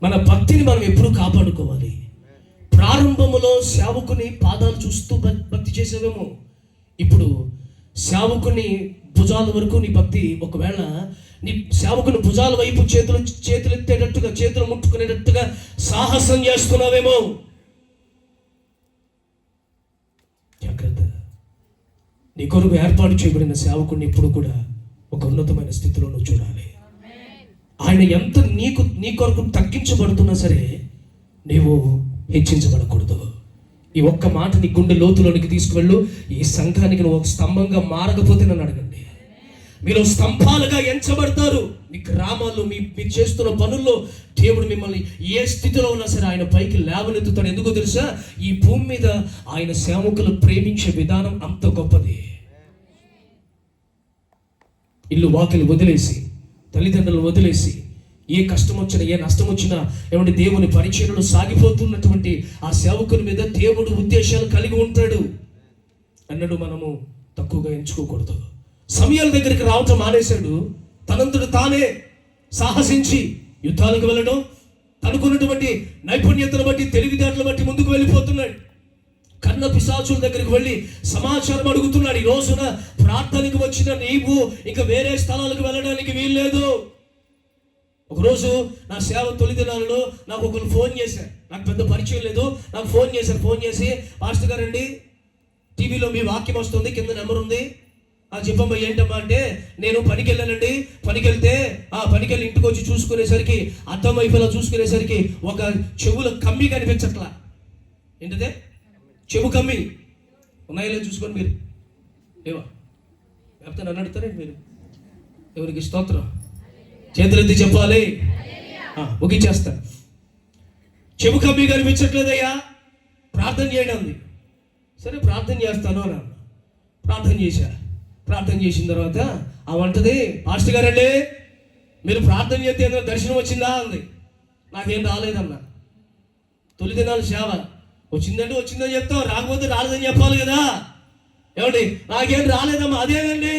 మన భక్తిని మనం ఎప్పుడు కాపాడుకోవాలి. ప్రారంభములో సేవకుని పాదాలు చూస్తూ భక్తి చేసేవేమో, ఇప్పుడు సేవకుని భుజాల వరకు నీ భక్తి. ఒకవేళ నీ సేవకుని భుజాల వైపు చేతులు ఎత్తేటట్టుగా, చేతులు ముట్టుకునేటట్టుగా సాహసం చేస్తున్నావేమో. జాగ్రత్త. నీ కొరకు ఏర్పాటు చేయబడిన సేవకుని ఎప్పుడు కూడా ఒక ఉన్నతమైన స్థితిలో నువ్వు చూడాలి. ఆయన ఎంత నీ కొరకు తగ్గించబడుతున్నా సరే నీవు హెచ్చించబడకూడదు. ఈ ఒక్క మాట నీ గుండె లోతులోనికి తీసుకువెళ్ళు. ఈ సంఘానికి నువ్వు ఒక స్తంభంగా మారకపోతే నన్ను అడగండి. మీరు స్తంభాలుగా ఎంచబడతారు. మీ గ్రామాల్లో మీరు చేస్తున్న పనుల్లో దేవుడు మిమ్మల్ని ఏ స్థితిలో ఉన్నా సరే ఆయన పైకి లేవనెత్తుతాడు. ఎందుకో తెలుసా? ఈ భూమి మీద ఆయన సేవకులు ప్రేమించే విధానం అంత గొప్పది. ఇల్లు వాకిలు వదిలేసి, తల్లిదండ్రులు వదిలేసి, ఏ కష్టం వచ్చినా ఏ నష్టం వచ్చినా ఏమంటే దేవుని పరిచర్యలో సాగిపోతున్నటువంటి ఆ సేవకుని మీద దేవుడు ఉద్దేశాలు కలిగి ఉంటాడు అన్నడు. మనము తక్కువగా ఎంచుకోకూడదు. సమయాల దగ్గరికి రావటం మానేశాడు. తనంతడు తానే సాహసించి యుద్ధాలకు వెళ్ళడం, తనుకున్నటువంటి నైపుణ్యతను బట్టి, తెలివితేటలు బట్టి ముందుకు వెళ్ళిపోతున్నాడు. కన్న పిశాచుల దగ్గరికి వెళ్ళి సమాచారం అడుగుతున్నాడు. ఈ రోజున ప్రార్థనకు వచ్చిన నీవు ఇంకా వేరే స్థలాలకు వెళ్ళడానికి వీల్లేదు. ఒకరోజు నా సేవ తొలి దినాలలో నాకు ఒకరు ఫోన్ చేశారు. నాకు పెద్ద పరిచయం లేదు, నాకు ఫోన్ చేశారు. ఫోన్ చేసి, పాస్టర్ గారండి, టీవీలో మీ వాక్యం వస్తుంది, కింద నెంబర్ ఉంది, చెప్పమ్మా ఏంటమ్మా అంటే, నేను పనికి వెళ్ళానండి. పనికి వెళ్తే ఆ పనికి వెళ్ళి ఇంటికి వచ్చి చూసుకునేసరికి, అద్దం వైపులా చూసుకునేసరికి ఒక చెవుల కమ్మి కనిపించట్లా. ఏంటదే? చెవు కమ్మి. ఉన్నాయో చూసుకోండి మీరు. ఏవా లేకపోతే నన్ను అడుగుతారండి మీరు? ఎవరికి స్తోత్రం. చేతులెత్తి చెప్పాలి. ముగించేస్తా. చెవు కమ్మి కనిపించట్లేదయ్యా, ప్రార్థన చేయండి అంది. సరే ప్రార్థన చేస్తాను అని అన్న. ప్రార్థన చేసిన తర్వాత ఆ వంటది, పాస్టర్ గారండి మీరు ప్రార్థన చేస్తే ఏదైనా దర్శనం వచ్చిందా అంది. నాకేం రాలేదన్నా. తొలి దినాలు సేవ వచ్చిందంటే వచ్చిందని చెప్తాం, రాకపోతే రాలేదని చెప్పాలి కదా. ఏమండి, నాకేం రాలేదమ్మా. అదేనండి,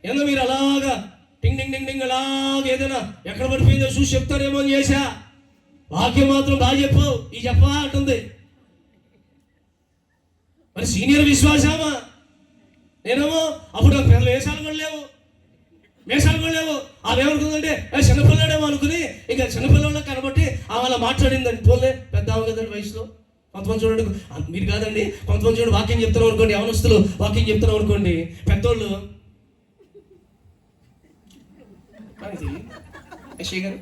ఏదో మీరు అలాగా టింగ్ టింగ్ టింగ్ టింగ్ అలాగా ఏదైనా ఎక్కడ పడిపోయిందో చూసి చెప్తారేమో అని చేశా. వాక్యం మాత్రం బాగా చెప్పావు, ఈ చెప్పవా అంటుంది. మరి సీనియర్ విశ్వాసమా? నేనేమో అప్పుడు నాకు పెద్ద వేషాలు కూడా లేవు. ఆమె ఏమనుకుందంటే చిన్నపిల్లాడేమో అనుకుని ఇక చిన్నపిల్లల్లో కనబట్టి ఆమె మాట్లాడిందండి. పోలే పెద్ద ఆమె కదండి వయసులో. కొంతమంది చూడండి, మీరు కాదండి, కొంతమంది చూడండి వాక్యం చెప్తున్నాం అనుకోండి, యవనస్తులు వాక్యం చెప్తున్నాం అనుకోండి, పెద్దోళ్ళు యశ్వ గారు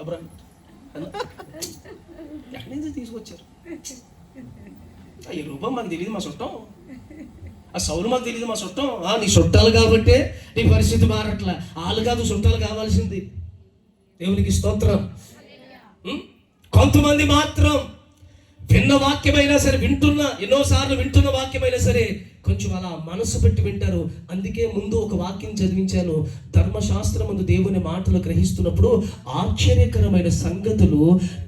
అబ్రా ఎక్కడి నుంచి తీసుకొచ్చారు? ఈ రూపం మాకు తెలియదు, మా చుట్టం. ఆ సౌలు మాకు తెలియదు, మా చుట్టం. నీ చుట్టాలు కాబట్టే నీ పరిస్థితి మారట్లా. వాళ్ళు కాదు చుట్టాలు కావాల్సింది. దేవునికి స్తోత్రం. కొంతమంది మాత్రం విన్న వాక్యమైనా సరే, ఎన్నోసార్లు వింటున్న వాక్యమైనా సరే కొంచెం అలా మనసు పెట్టి వింటారు. అందుకే ముందు ఒక వాక్యం చదివించాను. ధర్మశాస్త్రం ముందు దేవుని మాటలు గ్రహిస్తున్నప్పుడు ఆశ్చర్యకరమైన సంగతులు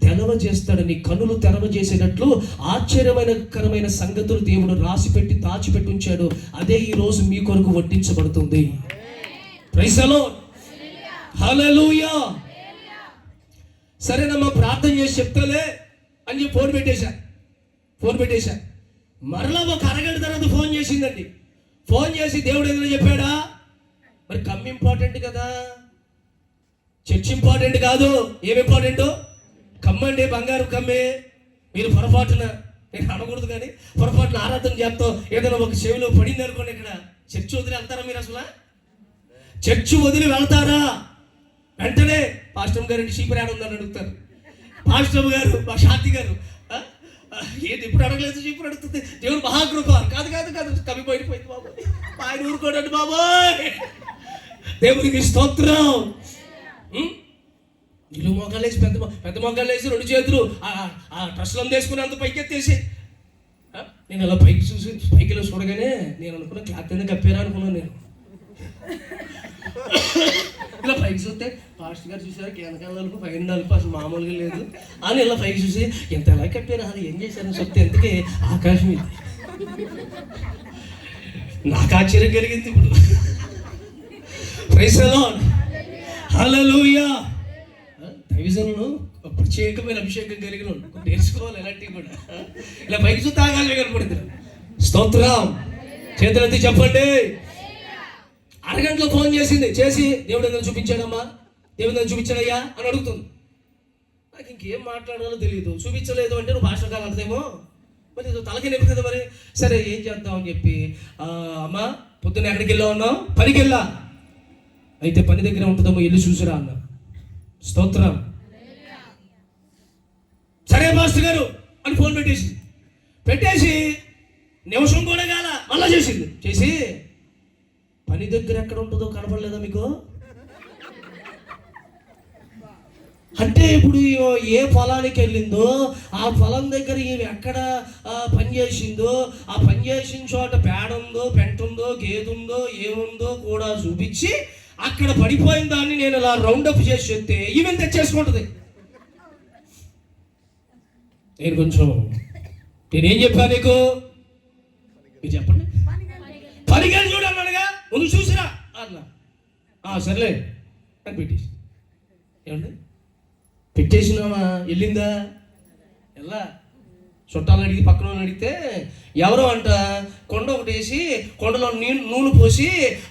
తెరవజేస్తాడు. నీ కన్నులు తెరవజేసేటట్లు ఆశ్చర్యకరమైన సంగతులు దేవుడు రాసిపెట్టి దాచిపెట్టి ఉంచాడు. అదే ఈ రోజు మీ కొరకు వడ్డించబడుతుంది. Praise the lord. హల్లెలూయా. సరేనమ్మా ప్రార్థన చేసి చెప్తాలే అని చెప్పి ఫోన్ పెట్టేశా. మరలా ఒక అరగంట తర్వాత ఫోన్ చేసిందండి. ఫోన్ చేసి దేవుడు ఏదైనా చెప్పాడా? మరి కమ్మి ఇంపార్టెంట్ కదా, చర్చ్ ఇంపార్టెంట్ కాదు. ఏమి ఇంపార్టెంట్? కమ్మండి, బంగారు కమ్మి. మీరు పొరపాటున, నేను అనకూడదు కానీ పొరపాటున ఆరాధన చేస్తాం, ఏదైనా ఒక చెవిలో పడింది అనుకోండి, ఇక్కడ చర్చ్ వదిలి వెళ్తారా మీరు? అసలు చర్చ్ వదిలి వెళ్తారా? వెంటనే పాస్టర్ గారు చీపురాడు ఉందని అడుగుతారు. పాస్టర్ గారు, మా శాంతి గారు, ఏది ఇప్పుడు అడగలేదు, చీపురు అడుగుతుంది. దేవుడు మహాకృప. కాదు కవి బయటపోయింది బాబు, ఆయన ఊరుకోడండి బాబోయ్. దేవునికి స్తోత్రం. ఇల్లు మొక్కలు వేసి పెద్ద మొక్కలు వేసి 2 చేతులు ఆ ట్రస్లో తీసుకుని అంత పైకి ఎత్తేసి, నేను అలా పైకి చూడగానే నేను అనుకున్నా క్లాత్ ఎందుకు కప్పారా అనుకున్నాను. నేను ఇలా పైకి చూస్తే పాస్టర్ గారు చూసారు, వెనకాల నలుపు పైన నలుపు అసలు మామూలుగా లేదు అని ఇలా పైకి చూసి ఎంత ఎలా కప్పారు, అది ఏం చేశారని చెప్తే ఎందుకే ఆకాశం ఇది. నాకు ఆశ్చర్యం కలిగింది. ఇప్పుడు ప్రైజ్ ది లార్డ్. హల్లెలూయా. దైవజనులు ప్రత్యేకమైన అభిషేకం కలిగిన నేర్చుకోవాలి. ఎలాంటివి కూడా ఇలా పైకి చూస్తే ఆకాశమే కనపడింది. స్తోత్రం. చేతులెత్తి చెప్పండి. అరగంటలో ఫోన్ చేసి దేవుడు ఏదైనా చూపించాడమ్మా, దేవుడు ఏదైనా చూపించాడయ్యా అని అడుగుతుంది. నాకు ఇంకేం మాట్లాడాలో తెలియదు. చూపించలేదు అంటే నువ్వు భాష కాలంటదేమో, మరి తలకి నొప్పి కదా. మరి సరే ఏం చేద్దామని చెప్పి, అమ్మా పొద్దున్న ఎక్కడికి వెళ్ళా ఉన్నావు? పనికి వెళ్ళా. అయితే పని దగ్గర ఉంటుందమ్మో, ఇల్లు చూసిరా అన్న. స్తోత్రం. సరే మాస్టర్ గారు అని ఫోన్ పెట్టేసి నిమిషం కూడా కాల మళ్ళా చేసి పని దగ్గర ఎక్కడ ఉంటుందో కనపడలేదా మీకు? అంటే ఇప్పుడు ఏ పొలానికి వెళ్ళిందో ఆ పొలం దగ్గర ఈమె ఎక్కడ పని చేసిందో, ఆ పని చేసిన చోట పేడ ఉందో, పెంట ఉందో, గేదె ఉందో, ఏముందో కూడా చూపించి అక్కడ పడిపోయిన దాన్ని నేను ఇలా రౌండప్ చేసి చెప్తే ఈవెన్ తెచ్చేసుకుంటుంది. నేనేం చెప్పాను నీకు? మీరు చెప్పండి. పనికెళ్ళి చూడు అన్నాడుగా, ముందు చూసిరా అన్నా. సర్లే అని ఏమండి పెట్టేసినావా? వెళ్ళిందా? ఎలా చుట్టాలను అడిగి పక్కన వాళ్ళని అడిగితే ఎవరో అంట కొండ ఒకటి వేసి కొండలో నూనె పోసి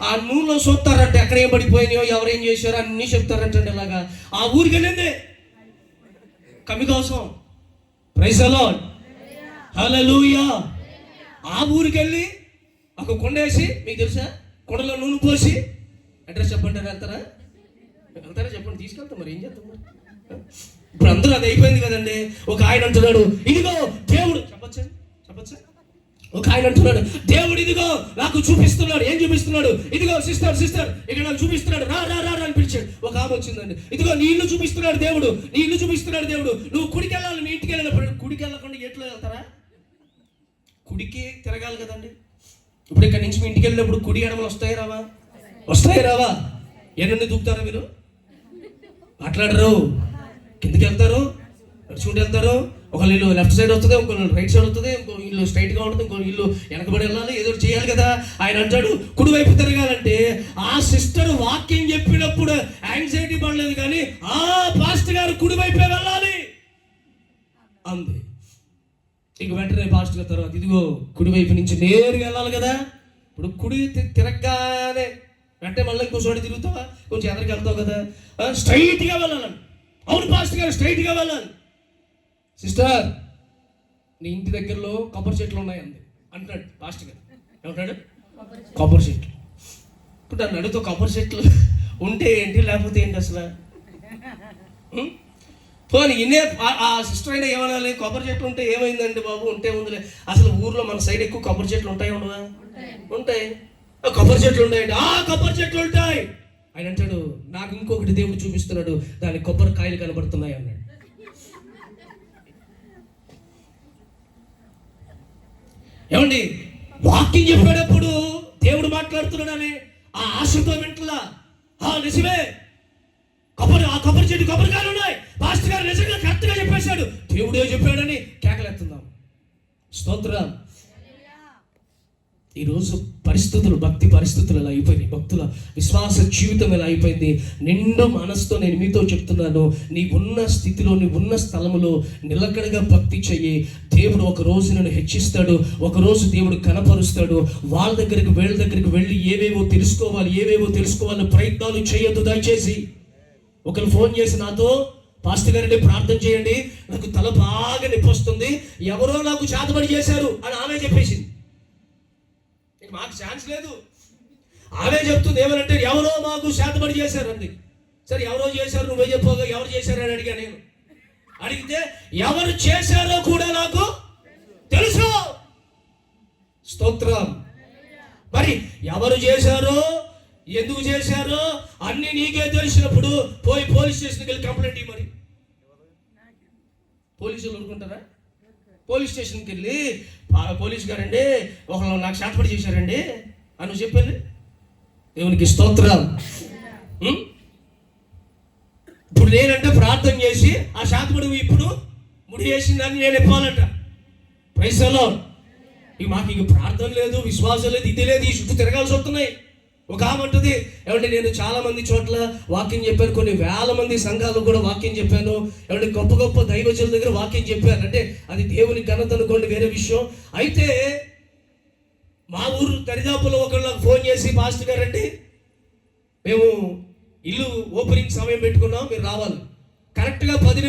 ఆ నూనెలో చూస్తారంట ఎక్కడ ఏం పడిపోయినాయో ఎవరేం చేశారో అన్నీ చెప్తారంట. ఇలాగా ఆ ఊరికి వెళ్ళింది కమ్మి కోసం. ప్రైజ్ ది లార్డ్, హల్లెలూయా. ఆ ఊరికి వెళ్ళి ఒక కొండ వేసి, మీకు తెలుసా, కొండలో నూనె పోసి, అడ్రస్ చెప్పంటారా, వెళ్తారా చెప్పండి, తీసుకెళ్తాం. మరి ఏం చేస్తాం? ఇప్పుడు అందరూ అది అయిపోయింది కదండి. ఒక ఆయన అంటున్నాడు, ఇదిగో దేవుడు, చెప్పచ్చా? ఒక ఆయన అంటున్నాడు, దేవుడు ఇదిగో నాకు చూపిస్తున్నాడు. ఏం చూపిస్తున్నాడు? ఇదిగో సిస్టర్ ఇక్కడ నాకు చూపిస్తున్నాడు, రా రా రా అని పిలిచాడు. ఒక ఆమె వచ్చిందండి, ఇదిగో నీ ఇల్లు చూపిస్తున్నాడు దేవుడు, నీ ఇల్లు చూపిస్తున్నాడు దేవుడు, నువ్వు కుడికి వెళ్ళాలి. మీ ఇంటికి వెళ్ళినప్పుడు కుడికి వెళ్ళకుండా ఎట్లా వెళ్తారా? కుడికి తిరగాలి కదండి. ఇప్పుడు ఇక్కడ నుంచి మీ ఇంటికి వెళ్ళినప్పుడు కుడి ఎడమలు వస్తాయి రావా? ఎన్ని దూకుతారా మీరు? మాట్లాడరు. కిందకి వెళ్తారు, నడుచుకుంటూ వెళ్తారు. ఒక ఇల్లు లెఫ్ట్ సైడ్ వస్తుంది, ఇంకో రైట్ సైడ్ వస్తుంది, ఇంకో ఇల్లు స్ట్రైట్గా ఉంటుంది, ఇంకో ఇల్లు వెనకబడి వెళ్ళాలి. ఏదో చేయాలి కదా. ఆయన అంటాడు కుడివైపు తిరగాలంటే. ఆ సిస్టర్ వాక్యం చెప్పినప్పుడు యాంగ్జైటీ పడలేదు, కానీ ఆ పాస్టర్ గారు కుడివైపే వెళ్ళాలి అంది. ఇంక వెంటనే పాస్టర్ గారు తర్వాత ఇదిగో కుడివైపు నుంచి నేరుగా వెళ్ళాలి కదా. ఇప్పుడు కుడి తిరగగానే వెంటనే మళ్ళీ ఇంకో చోట తిరుగుతావా, కొంచెం ఎదరికి వెళ్తావు కదా, స్ట్రైట్గా వెళ్ళాలని. అవును పాస్టర్ గారు, స్ట్రైట్గా వెళ్ళాలి. సిస్టర్, నీ ఇంటి దగ్గరలో కొబ్బరి చెట్లు ఉన్నాయండి అంటాడు పాస్టర్ గారు. ఏమంటాడు? కొబ్బరి చెట్లు. ఇప్పుడు నన్ను అడుగుతూ కొబ్బరి చెట్లు ఉంటే ఏంటి, లేకపోతే ఏంటి అసలు? పోనీ ఇన్నే ఆ సిస్టర్ అయినా ఏమనాలి? కొబ్బరి చెట్లు ఉంటే ఏమైందండి బాబు, ఉంటే ఉందిలే. అసలు ఊర్లో మన సైడ్ ఎక్కువ కొబ్బరి చెట్లు ఉంటాయి ఉండవా? ఉంటాయి. కొబ్బరి చెట్లు ఉంటాయండి. కొబ్బరి చెట్లు ఉంటాయి. ఆయన అంటాడు, నాకు ఇంకొకటి దేవుడు చూపిస్తున్నాడు, దాని కొబ్బరికాయలు కనబడుతున్నాయి అన్నాడు. ఏమండి, వాక్యం చెప్పేటప్పుడు దేవుడు మాట్లాడుతున్నాడని ఆ ఆశతో వింటలా. నిజమే, ఆ కొబ్బరి చెట్టు కొబ్బరికాయలు ఉన్నాయి, పాస్టర్ గారు నిజంగా కరెక్ట్గా చెప్పేశాడు, దేవుడే చెప్పాడని కేకలెత్తుందాం. స్తోత్రం. ఈరోజు భక్తి పరిస్థితులు ఎలా అయిపోయినాయి, భక్తుల విశ్వాస జీవితం ఎలా అయిపోయింది. నిండు మనసుతో నేను మీతో చెప్తున్నాను, నీ ఉన్న స్థితిలో, నీ ఉన్న స్థలములో నిలకడగా భక్తి చెయ్యి. దేవుడు ఒక రోజు నన్ను హెచ్చిస్తాడు, ఒకరోజు దేవుడు కనపరుస్తాడు. వీళ్ళ దగ్గరికి వెళ్ళి ఏవేవో తెలుసుకోవాలని ప్రయత్నాలు చేయొద్దు దయచేసి. ఒకరు ఫోన్ చేసి నాతో, పాస్టర్ గారిని ప్రార్థన చేయండి, నాకు తల బాగా నొప్పి వస్తుంది, ఎవరో నాకు చేతబడి చేశారు అని ఆమె చెప్పేసింది. మాకు ఛాన్స్ లేదు. ఆమె చెప్తుంది ఏమనంటే, ఎవరో మాకు చేతబడి చేశారు అంది. సరే ఎవరో చేశారు, నువ్వే చెప్పగా ఎవరు చేశారని అడిగా. నేను అడిగితే ఎవరు చేశారో కూడా నాకు తెలుసు. స్తోత్రం. మరి ఎవరు చేశారో, ఎందుకు చేశారో అన్ని నీకే తెలిసినప్పుడు పోయి పోలీస్ స్టేషన్కి వెళ్ళి కంప్లైంట్ ఇవ్వ. మరి పోలీసులు ఊరుకుంటారా? పోలీస్ స్టేషన్కి వెళ్ళి, పోలీస్ గారండి ఒకళ్ళు నాకు చేతబడి చేశారండి అని చెప్పాను. దేవునికి స్తోత్రం. ఇప్పుడు నేనంటే ప్రార్థన చేసి ఆ చేతబడి ఇప్పుడు ముడి వేసిందని నేను చెప్పాలంట. Praise the lord. మాకు ఇంక ప్రార్థన లేదు, విశ్వాసం లేదు, ఇది లేదు, ఈ చుట్టూ తిరగాల్సి వస్తున్నాయి. ఒక ఆమె అంటుంది, ఏమంటే నేను చాలా మంది చోట్ల వాక్యం చెప్పాను, కొన్ని వేల మంది సంఘాలు కూడా వాక్యం చెప్పాను, ఏమంటే గొప్ప గొప్ప దైవజనుల దగ్గర వాక్యం చెప్పాను. అంటే అది దేవుని ఘనత అనుకోండి, వేరే విషయం. అయితే మా ఊరు దరిదాపులో ఒకళ్ళు ఫోన్ చేసి, పాస్టర్ గారండి మేము ఇల్లు ఓపెనింగ్ సమయం పెట్టుకున్నాం, మీరు రావాలి. కరెక్ట్గా 10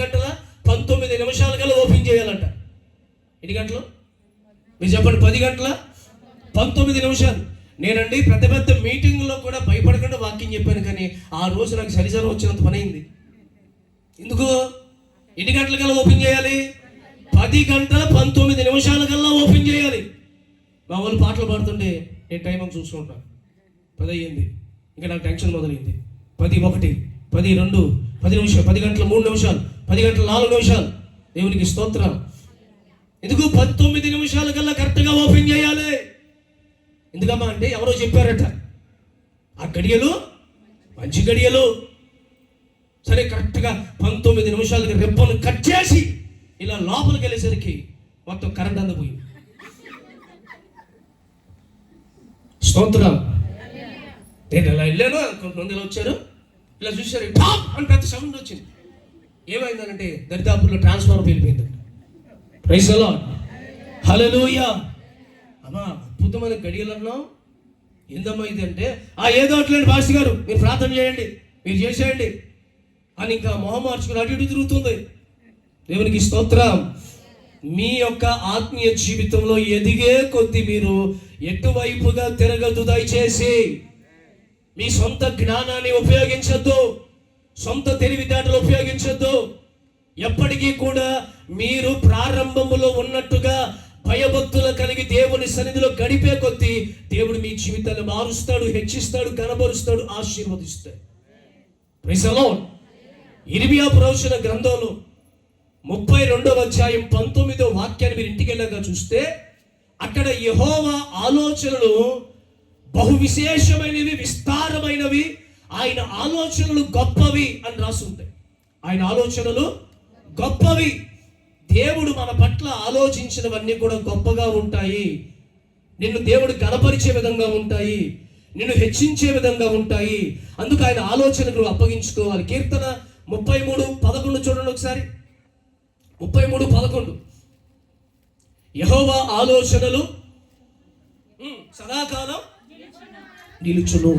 గంటల 19 నిమిషాల కల్లా ఓపెన్ చేయాలంట. ఎన్ని గంటలు మీరు చెప్పండి? 10 గంటల 19 నిమిషాలు. నేనండి పెద్ద మీటింగ్లో కూడా భయపడకుండా వాక్యం చెప్పాను, కానీ ఆ రోజు నాకు సరిసరం వచ్చినంత పని అయింది. ఎందుకు? ఎన్ని గంటలకల్లా ఓపెన్ చేయాలి? 10 గంటల 19 నిమిషాల కల్లా ఓపెన్ చేయాలి. మా వాళ్ళు పాటలు పాడుతుంటే నేను టైం చూసుకుంటాను. 10 అయ్యింది, ఇంకా నాకు టెన్షన్ మొదలైంది. 10:01, 10:02, 10 నిమిషాలు, 10 గంటల 3 నిమిషాలు, 10 గంటల 4 నిమిషాలు. దేవునికి స్తోత్రం. ఎందుకు? 19 నిమిషాల కల్లా కరెక్ట్గా ఓపెన్ చేయాలి. ఎందుకమ్మా అంటే ఎవరో చెప్పారట, ఆ గడియలు మంచి గడియలు. సరే కరెక్ట్గా 19 నిమిషాలకి రెప్పను కట్ చేసి ఇలా లోపలికి వెళ్ళేసరికి మొత్తం కరెంట్ అందపోయింది. స్తోత్రం. నేను ఇలా వెళ్ళాను, కొంతమంది ఇలా వచ్చారు, ఇలా చూశారు, టాప్ అని పెద్ద సౌండ్ వచ్చింది. ఏమైందనంటే దరిదాపుల్లో ట్రాన్స్ఫార్మర్ వెళ్ళిపోయిందంట. Praise the lord. హల్లెలూయా. అమ్మా అద్భుతమైన గడియలు అన్నాం. ఏందమ్మా ఇది అంటే ఏదో అట్లేండి పాస్టర్ గారు, మీరు ప్రార్థన చేయండి, మీరు చేసేయండి అని ఇంకా మొహం మార్చుకుని అటు ఇటు తిరుగుతుంది. దేవునికి స్తోత్రం. మీ యొక్క ఆత్మీయ జీవితంలో ఎదిగే కొద్దీ మీరు ఎటువైపుగా తిరగదు. దయచేసి మీ సొంత జ్ఞానాన్ని ఉపయోగించొద్దు, సొంత తెలివితేటలు ఉపయోగించొద్దు. ఎప్పటికీ కూడా మీరు ప్రారంభములో ఉన్నట్టుగా భయభక్తులు కలిగి దేవుని సన్నిధిలో గడిపే కొద్దీ దేవుడు మీ జీవితాన్ని మారుస్తాడు, హెచ్చిస్తాడు, కనబరుస్తాడు, ఆశీర్వదిస్తాడు. Praise the lord. ఇర్మియా ప్రవచన గ్రంథంలో 32వ అధ్యాయం 19వ వాక్యాన్ని మీరు ఇంటికి వెళ్ళాక చూస్తే అక్కడ యెహోవా ఆలోచనలు బహు విశేషమైనవి, విస్తారమైనవి, ఆయన ఆలోచనలు గొప్పవి అని రాసి ఉంటాయి. ఆయన ఆలోచనలు గొప్పవి. దేవుడు మన పట్ల ఆలోచించినవన్నీ కూడా గొప్పగా ఉంటాయి. నిన్ను దేవుడు గణపరిచే విధంగా ఉంటాయి, నిన్ను హెచ్చించే విధంగా ఉంటాయి. అందుకు ఆయన ఆలోచనకు అప్పగించుకోవాలి. కీర్తన 33:11 చూడండి ఒకసారి. 33:11 యెహోవా ఆలోచనలు సదాకాలం నిలుచును.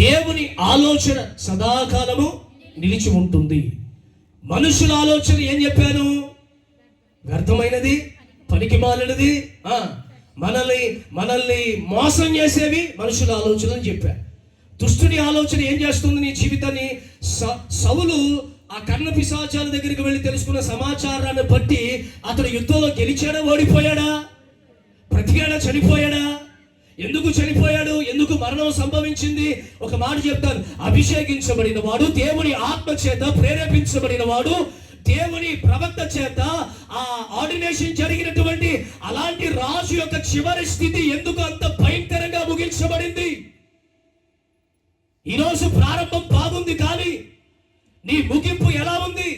దేవుని ఆలోచన సదాకాలము నిలిచి ఉంటుంది. మనుషుల ఆలోచన ఏం చెప్పాను? వ్యర్థమైనది, పనికి మాలినది, మనల్ని మోసం చేసేవి మనుషుల ఆలోచనలు చెప్పారు. దుష్టుని ఆలోచన ఏం చేస్తుంది నీ జీవితాన్ని? సౌలు ఆ కర్ణ పిశాచాల దగ్గరికి వెళ్ళి తెలుసుకున్న సమాచారాన్ని బట్టి అతడు యుద్ధంలో గెలిచాడా, ఓడిపోయాడా, బ్రతికాడా, చనిపోయాడా? ఎందుకు చనిపోయాడు? ఎందుకు మరణం సంభవించింది? ఒక మాట చెప్తాను. అభిషేకించబడిన వాడు, దేవుని ఆత్మ చేత ప్రేరేపించబడిన వాడు, దేవుని ప్రవక్త చేత ఆ ఆర్డినేషన్ జరిగినటువంటి అలాంటి రాజు యొక్క చివరి స్థితి ఎందుకు అంత భయంకరంగా ముగించబడింది? ఈరోజు ప్రారంభం బాగుంది, కానీ నీ ముగింపు ఎలా ఉంది?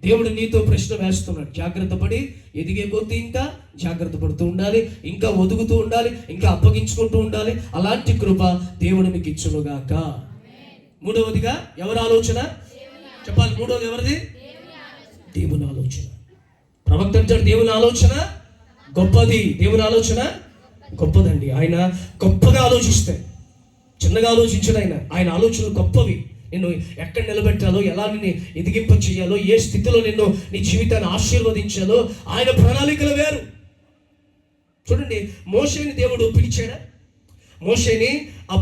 దేవుడు నీతో ప్రశ్న వేస్తున్నాడు. జాగ్రత్త పడి ఎదిగే కొద్దీ ఇంకా జాగ్రత్త పడుతూ ఉండాలి, ఇంకా ఒదుగుతూ ఉండాలి, ఇంకా అప్పగించుకుంటూ ఉండాలి. అలాంటి కృప దేవుడు మీకు ఇచ్చునుగాక. మూడవదిగా ఎవరి ఆలోచన చెప్పాలి? మూడవది ఎవరిది? దేవుని ఆలోచన. ప్రవక్త అంటాడు దేవుని ఆలోచన గొప్పది. దేవుని ఆలోచన గొప్పదండి. ఆయన గొప్పగా ఆలోచిస్తాడు, చిన్నగా ఆలోచించడు. ఆయన ఆలోచనలు గొప్పవి. నిన్ను ఎక్కడ నిలబెట్టాలో, ఎలా నిన్ను ఎదిగింప చేయాలో, ఏ స్థితిలో నిన్ను నీ జీవితాన్ని ఆశీర్వదించాలో ఆయన ప్రణాళికలు వేరు. చూడండి, మోషేని దేవుడు పిలిచాడా? మోషేని ఆ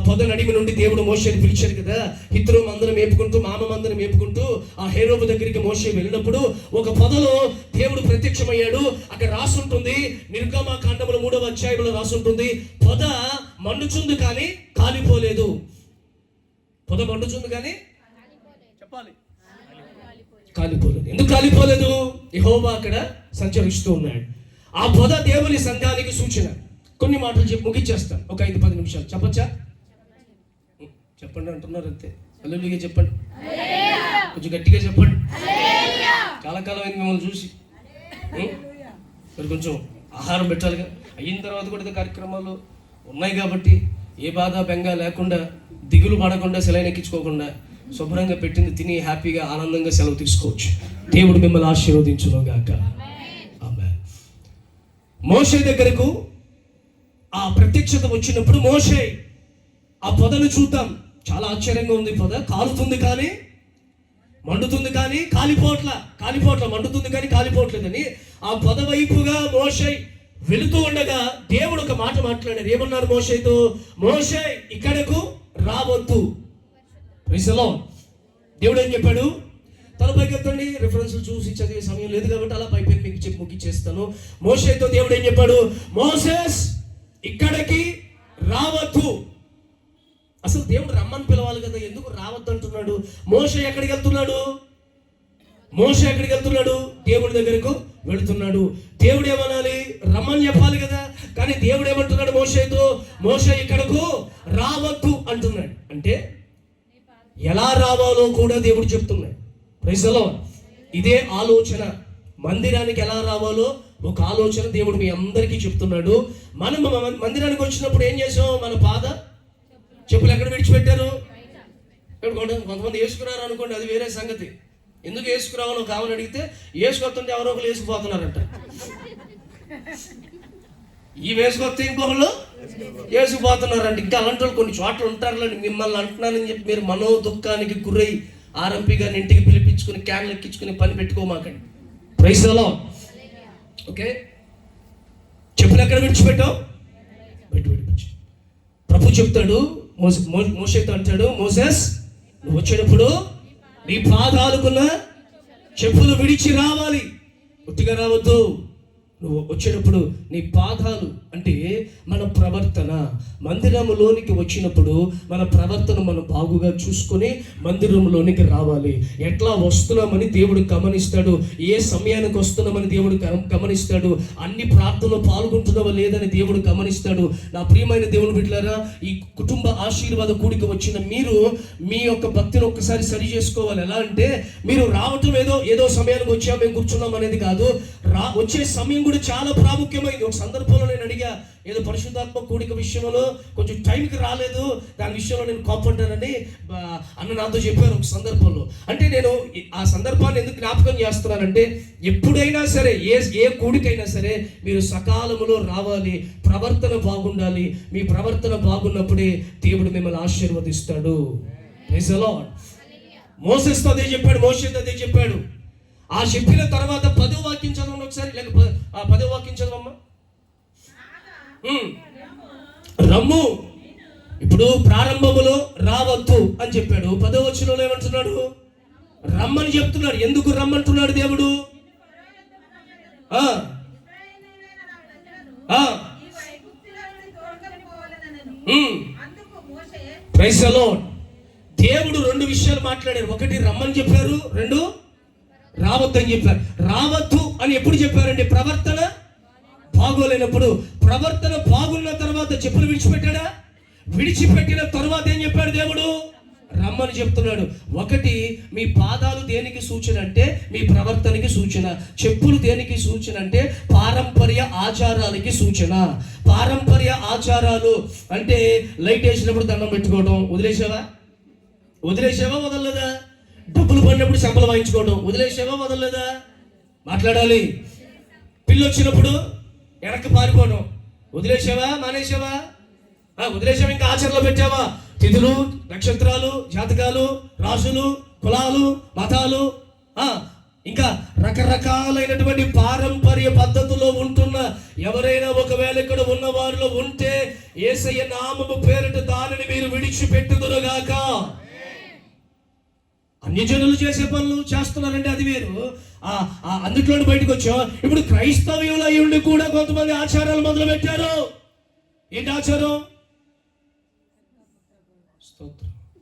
పొద నడిమి నుండి దేవుడు మోషేని పిలిచాడు కదా. హిత్రో మందరం మేపుకుంటూ, మామ మందరం మేపుకుంటూ ఆ హేరోబు దగ్గరికి మోషే వెళ్ళినప్పుడు ఒక పొదలో దేవుడు ప్రత్యక్షమయ్యాడు. అక్కడ రాసుంటుంది, నిర్గమకాండముల 3వ అధ్యాయంలో రాసుంటుంది, పొద మండుచుంది కానీ కాలిపోలేదు. పొద మండుచుంది కానీ చెప్పాలి కాలిపోలేదు. ఎందుకు కాలిపోలేదు? యెహోవా అక్కడ సంచరిస్తూ ఉన్నాడు. ఆ పొద దేవుని సంఘానికి సూచన. కొన్ని మాటలు చెప్పి ముగించేస్తాను, ఒక 5-10 నిమిషాలు. చెప్పచ్చా? చెప్పండి అంటున్నారు అంతే. హల్లెలూయా చెప్పండి, కొంచెం గట్టిగా చెప్పండి. చాలా కాలం అయింది మిమ్మల్ని చూసి. మరి కొంచెం ఆహారం పెట్టాలిగా. అయిన తర్వాత కూడా కార్యక్రమాలు ఉన్నాయి కాబట్టి ఏ బాధ బెంగ లేకుండా, దిగులు పడకుండా, సెలైన్ ఎక్కించుకోకుండా శుభ్రంగా పెట్టింది తిని హ్యాపీగా ఆనందంగా సెలవు తీసుకోవచ్చు. దేవుడు మిమ్మల్ని ఆశీర్వదించును గాక. ఆమేన్. మోషే దగ్గరకు ఆ ప్రత్యక్షత వచ్చినప్పుడు మోషే ఆ పొదను చూద్దాం. చాలా ఆశ్చర్యంగా ఉంది. పొద కాలుతుంది కానీ మండుతుంది కానీ కాలిపోట్ల మండుతుంది కానీ కాలిపోవట్లేదని ఆ పొద వైపుగా మోషే వెళుతూ ఉండగా దేవుడు ఒక మాట మాట్లాడారు. ఏమన్నారు మోషేతో? మోషే ఇక్కడకు రావద్దు. Praise the lord. దేవుడు ఏం చెప్పాడు? తలపైకి ఎత్తండి. రిఫరెన్స్లు చూసి చదివే సమయం లేదు కాబట్టి అలా పైపైన మీకు చెప్పి ముగించేస్తాను. మోషేతో దేవుడు ఏం చెప్పాడు? మోసెస్ ఇక్కడికి రావద్దు. అసలు దేవుడు రమ్మని పిలవాలి కదా, ఎందుకు రావద్దు అంటున్నాడు? మోషే ఎక్కడికి వెళ్తున్నాడు? దేవుడి దగ్గరకు వెళుతున్నాడు. దేవుడు ఏమనాలి? రమ్మని చెప్పాలి కదా. కానీ దేవుడు ఏమంటున్నాడు మోషేతో? మోషే ఇక్కడకు రావద్దు అంటున్నాడు. అంటే ఎలా రావాలో కూడా దేవుడు చెప్తున్నాడు. Praise the lord. ఇదే ఆలోచన. మందిరానికి ఎలా రావాలో ఒక ఆలోచన దేవుడు మీ అందరికీ చెప్తున్నాడు. మనం మందిరానికి వచ్చినప్పుడు ఏం చేసాం? మన పాద చెప్పులు ఎక్కడ విడిచిపెట్టారు? కొంతమంది వేసుకున్నారు అనుకోండి, అది వేరే సంగతి. ఎందుకు వేసుకురావాలో కావాలని అడిగితే వేసుకొస్తుంటే ఎవరో ఒకరు వేసుకుపోతున్నారంట. ఈ వేసుకొస్తే ఇంకొకళ్ళు వేసుకుపోతున్నారంట. ఇంకా అలాంటి వాళ్ళు కొన్ని చోట్ల ఉంటారులేండి. మిమ్మల్ని అంటున్నానని చెప్పి మీరు మనో దుఃఖానికి గురై ఆర్ఎంపీ గారిని ఇంటికి పిలిపించుకుని క్యాన్లు ఎక్కించుకుని పని పెట్టుకోమాకండి. Praise the lord. ఓకే, చెప్పులు ఎక్కడ విడిచిపెట్టావు? విడిపించు. ప్రభు చెప్తాడు, మోషేతో అంటాడు, మోసెస్ నువ్వు వచ్చేటప్పుడు నీ పాదాలకున్న చెప్పులు విడిచి రావాలి, ఒట్టిగా రావద్దు. నువ్వు వచ్చేటప్పుడు నీ పాదాలు అంటే మన ప్రవర్తన, మందిరంలోనికి వచ్చినప్పుడు మన ప్రవర్తన మనం బాగుగా చూసుకొని మందిరంలోనికి రావాలి. ఎట్లా వస్తున్నామని దేవుడు గమనిస్తాడు, ఏ సమయానికి వస్తున్నామని దేవుడు గమనిస్తాడు, అన్ని ప్రార్థనలో పాల్గొంటున్నావా లేదని దేవుడు గమనిస్తాడు. నా ప్రియమైన దేవుని బిడ్డలారా, ఈ కుటుంబ ఆశీర్వాద కూడికి వచ్చిన మీరు మీ యొక్క భక్తిని ఒక్కసారి సరి చేసుకోవాలి. ఎలా అంటే మీరు రావటం ఏదో సమయానికి వచ్చాము మేము కూర్చున్నాం అనేది కాదు. వచ్చే సమయం కూడా చాలా ప్రాముఖ్యమైంది. ఒక సందర్భంలో నేను అడిగా, ఏదో పరిశుద్ధాత్మ కూడిక విషయంలో కొంచెం టైంకి రాలేదు, దాని విషయంలో నేను కోపడ్డానని అన్న నాతో చెప్పారు ఒక సందర్భంలో. అంటే నేను ఆ సందర్భాన్ని ఎందుకు జ్ఞాపకం చేస్తున్నానంటే, ఎప్పుడైనా సరే ఏ కూడికైనా సరే మీరు సకాలంలో రావాలి, ప్రవర్తన బాగుండాలి. మీ ప్రవర్తన బాగున్నప్పుడే దేవుడు మిమ్మల్ని ఆశీర్వదిస్తాడు. Praise the lord. మోసెస్తో అదే చెప్పాడు, మోషేతో అదే చెప్పాడు. ఆ చెప్పిన తర్వాత 10వ వాక్యం చదవండి ఒకసారి, లేక 10వ వాక్యం చదవమ్మా. రమ్ము. ఇప్పుడు ప్రారంభములో రావద్దు అని చెప్పాడు, 10వ వచనంలో ఏమంటున్నాడు? రమ్మని చెప్తున్నాడు. ఎందుకు రమ్మంటున్నాడు దేవుడు? Praise the lord. దేవుడు 2 విషయాలు మాట్లాడారు. ఒకటి రమ్మని చెప్పారు, 2 రావద్దు అని చెప్పారు. రావద్దు అని ఎప్పుడు చెప్పారండి? ప్రవర్తన బాగోలేనప్పుడు. ప్రవర్తన బాగున్న తర్వాత చెప్పులు విడిచిపెట్టాడా? విడిచిపెట్టిన తర్వాత ఏం చెప్పాడు దేవుడు? రమ్మని చెప్తున్నాడు. ఒకటి, మీ పాదాలు దేనికి సూచన అంటే మీ ప్రవర్తనకి సూచన. చెప్పులు దేనికి సూచన అంటే పారంపర్య ఆచారాలకి సూచన. పారంపర్య ఆచారాలు అంటే లైట్ వేసినప్పుడు దండం పెట్టుకోవడం వదిలేసావా? వదలలేదా? డబ్బులు పడినప్పుడు శంపలు వాయించుకోవడం వదిలేసావా? వదలలేదా? మాట్లాడాలి. పిల్లి వచ్చినప్పుడు వెనక్కి పారిపోవడం వదిలేసావా? మానేసావా? వదిలేసావా? ఇంకా ఆచరణలో పెట్టావా? తిథులు, నక్షత్రాలు, జాతకాలు, రాసులు, కులాలు, మతాలు, ఇంకా రకరకాలైనటువంటి పారంపర్య పద్ధతుల్లో ఉంటున్న ఎవరైనా ఒకవేళ ఇక్కడ ఉన్న వారిలో ఉంటే యేసయ్య నామము పేరిట దానిని మీరు విడిచిపెట్టుదురుగాక. అన్యజనులు చేసే పనులు చేస్తున్నారంటే అది వేరు. అందుట్లో బయటకు వచ్చాం. ఇప్పుడు క్రైస్తవ్యులు అయి ఉండి కూడా కొంతమంది ఆచారాలు మొదలు పెట్టారు. ఏంటి ఆచారం?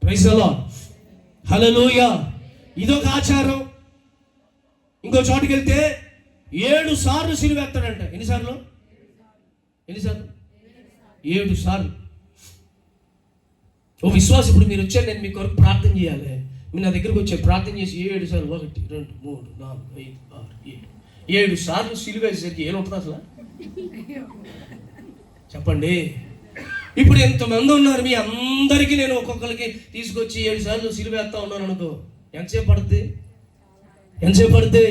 Praise the lord. హల్లెలూయా. ఇదొక ఆచారం. ఇంకో చోటుకి వెళ్తే 7 సార్లు సిలువేస్తాడంట. ఎన్నిసార్లు? 7 సార్లు. ఓ విశ్వాసం, ఇప్పుడు మీరు వచ్చారు, నేను మీ కొరకు ప్రార్థన చేయాలి. మీరు నా దగ్గరకు వచ్చారు, ప్రార్థన చేసి 7 సార్లు 1 2 3 4 5 6 7 సార్లు సిలువేసేసరికి ఏముంటుంది అసలు? చెప్పండి. ఇప్పుడు ఎంతమంది ఉన్నారు, మీ అందరికీ నేను ఒక్కొక్కరికి తీసుకొచ్చి 7 సార్లు సిలువేస్తా ఉన్నాను అనుకో, ఎంతసేపు పడితే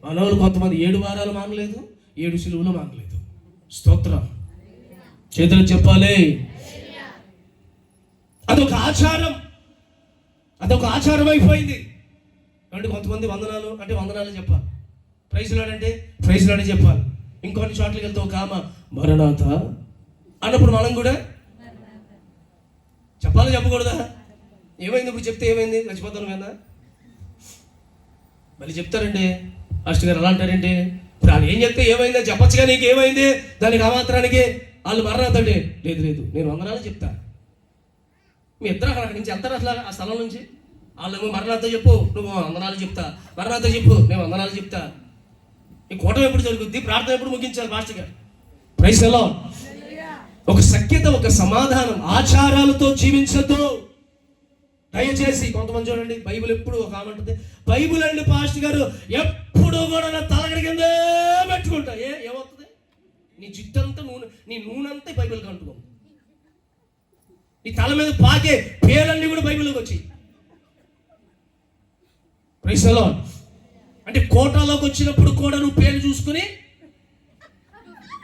మనవాళ్ళు కొంతమంది 7 వారాలు మానలేదు, 7 సిలువలు మానలేదు. స్తోత్రం. చేతులు చెప్పాలి. అదొక ఆచారం అయిపోయింది. అంటే కొంతమంది వందనాలు అంటే వందనాలు చెప్పాలి, ప్రైజ్ లార్డ్ అంటే ప్రైజ్ లార్డ్ చెప్పాలి. ఇంకొన్ని చోట్లకి వెళ్తే ఒక ఆమె మరణాత అన్నప్పుడు మనం కూడా చెప్పాలి, చెప్పకూడదా? ఏమైంది? ఇప్పుడు చెప్తే ఏమైంది? చచ్చిపోతాను కదా మళ్ళీ చెప్తారండి. మాస్టర్ గారు అలా అంటారండి. ఇప్పుడు వాళ్ళు ఏం చెప్తే ఏమైందో చెప్పచ్చుగా, నీకు ఏమైంది దానికి ఆ మాత్రానికి? వాళ్ళు మరణాతండి. లేదు నేను వందనాలు చెప్తా. మీ ఇద్దరు అక్కడి నుంచి వెళ్తారు అసలు ఆ స్థలం నుంచి. వాళ్ళు మరణాతో చెప్పు, నువ్వు వందనాలు చెప్తా. మరణాతో చెప్పు, నేను వందనాలు చెప్తా. ఈ కూటమి ఎప్పుడు జరుగుద్ది? ప్రార్థన ఎప్పుడు ముగించాలి మాస్టర్ గారు? Praise the lord. ఒక సఖ్యత, ఒక సమాధానం. ఆచారాలతో జీవించద్దు దయచేసి. కొంతమంది చూడండి, బైబిల్ ఎప్పుడు ఒక ఆమంటుంది, బైబిల్ అండి పాస్టర్ గారు ఎప్పుడు కూడా నా తలగడి కింద పెట్టుకుంటా. ఏమవుతుంది? నీ జిట్టంతా నీ నూనెంతా బైబిల్కి అంటుకో. నీ తల మీద పాకే పేలన్నీ కూడా బైబిల్లోకి వచ్చాయి. Praise the lord. అంటే కోటాలోకి వచ్చినప్పుడు కూడా నువ్వు పేరు చూసుకుని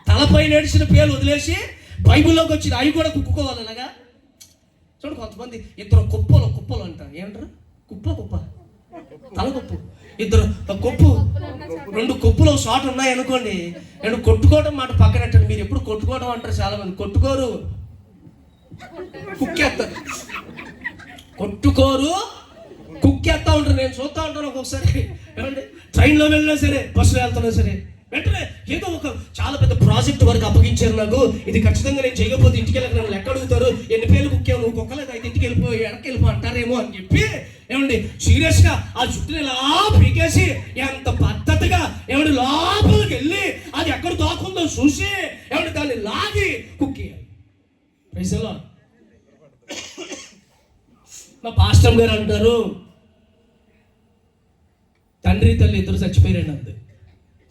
తలపై నడిచిన పేరు వదిలేసి బైబిల్లోకి వచ్చిన అవి కూడా కుక్కుకోవాలి. అలాగా చూడు, కొంతమంది ఇద్దరు కుప్పలు అంటారు. ఏమంటారు? కుప్ప తలకొప్పు. ఇద్దరు కొప్పు, 2 కొప్పులు షార్ట్ ఉన్నాయి అనుకోండి, నేను కొట్టుకోవడం మాట పక్కనట్టండి. మీరు ఎప్పుడు కొట్టుకోవడం అంటారు, చాలా మంది కొట్టుకోరు, కుక్కేస్తారు. కొట్టుకోరు, కుక్కేస్తా ఉంటారు. నేను చూస్తూ ఉంటాను ఒక్కొక్కసారి. ఏమండి, ట్రైన్లో వెళ్ళినా సరే, బస్సులో వెళ్తున్నా సరే, వెంటనే ఏదో ఒక చాలా పెద్ద ప్రాజెక్ట్ వరకు అప్పగించారు నాకు, ఇది ఖచ్చితంగా నేను చేయకపోతే ఇంటికి వెళ్ళక నన్ను లెక్క అడుగుతారు, ఎన్ని పేర్లు కుక్కావు నువ్వు, కుక్కలేదు అయితే ఇంటికి వెళ్ళిపోయి వెనక్కి వెళ్ళిపో అంటారేమో అని చెప్పి ఏమండి సీరియస్గా ఆ జుట్టుని ఇలా పీకేసి ఎంత పద్ధతిగా ఏమండి లోపలికి వెళ్ళి అది ఎక్కడ దాక్కుందో చూసి ఏమండి దాన్ని లాగి కుక్కేయాలి. Praise the lord. మా పాస్టర్ గారు అంటారు, తండ్రి తల్లి ఇద్దరు చచ్చిపోయారండి అంతే.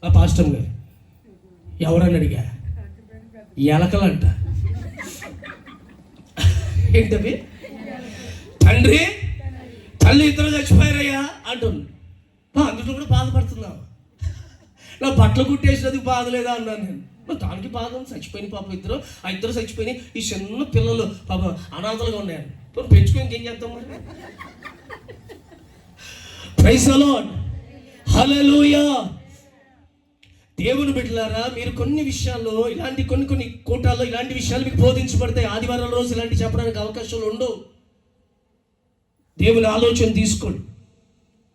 ఆ పాస్టర్ గారు ఎవరని అడిగా, ఎలకలంట. ఏంటవి? తండ్రి తల్లి ఇద్దరు చచ్చిపోయారయ్యా అంటుంది. అందులో కూడా బాధపడుతున్నావు. నా బట్టలు కుట్టేసినందుకు బాధ లేదా అన్నాను నేను. దానికి బాధ ఉంది, చచ్చిపోయిన పాపం ఇద్దరు, ఆ ఇద్దరు చచ్చిపోయినాయి. ఈ చిన్న పిల్లలు పాపం అనాథలుగా ఉన్నాయని పెంచుకొని ఇంకేం చేద్దాం మరి. Praise the lord. హల్లెలూయా. దేవుని బిడ్డలారా, మీరు కొన్ని విషయాల్లో ఇలాంటి కొన్ని కోటాల్లో ఇలాంటి విషయాలు మీకు బోధించబడతాయి. ఆదివారం రోజు ఇలాంటి చెప్పడానికి అవకాశాలు ఉండవు. దేవుని ఆలోచన తీసుకోండి,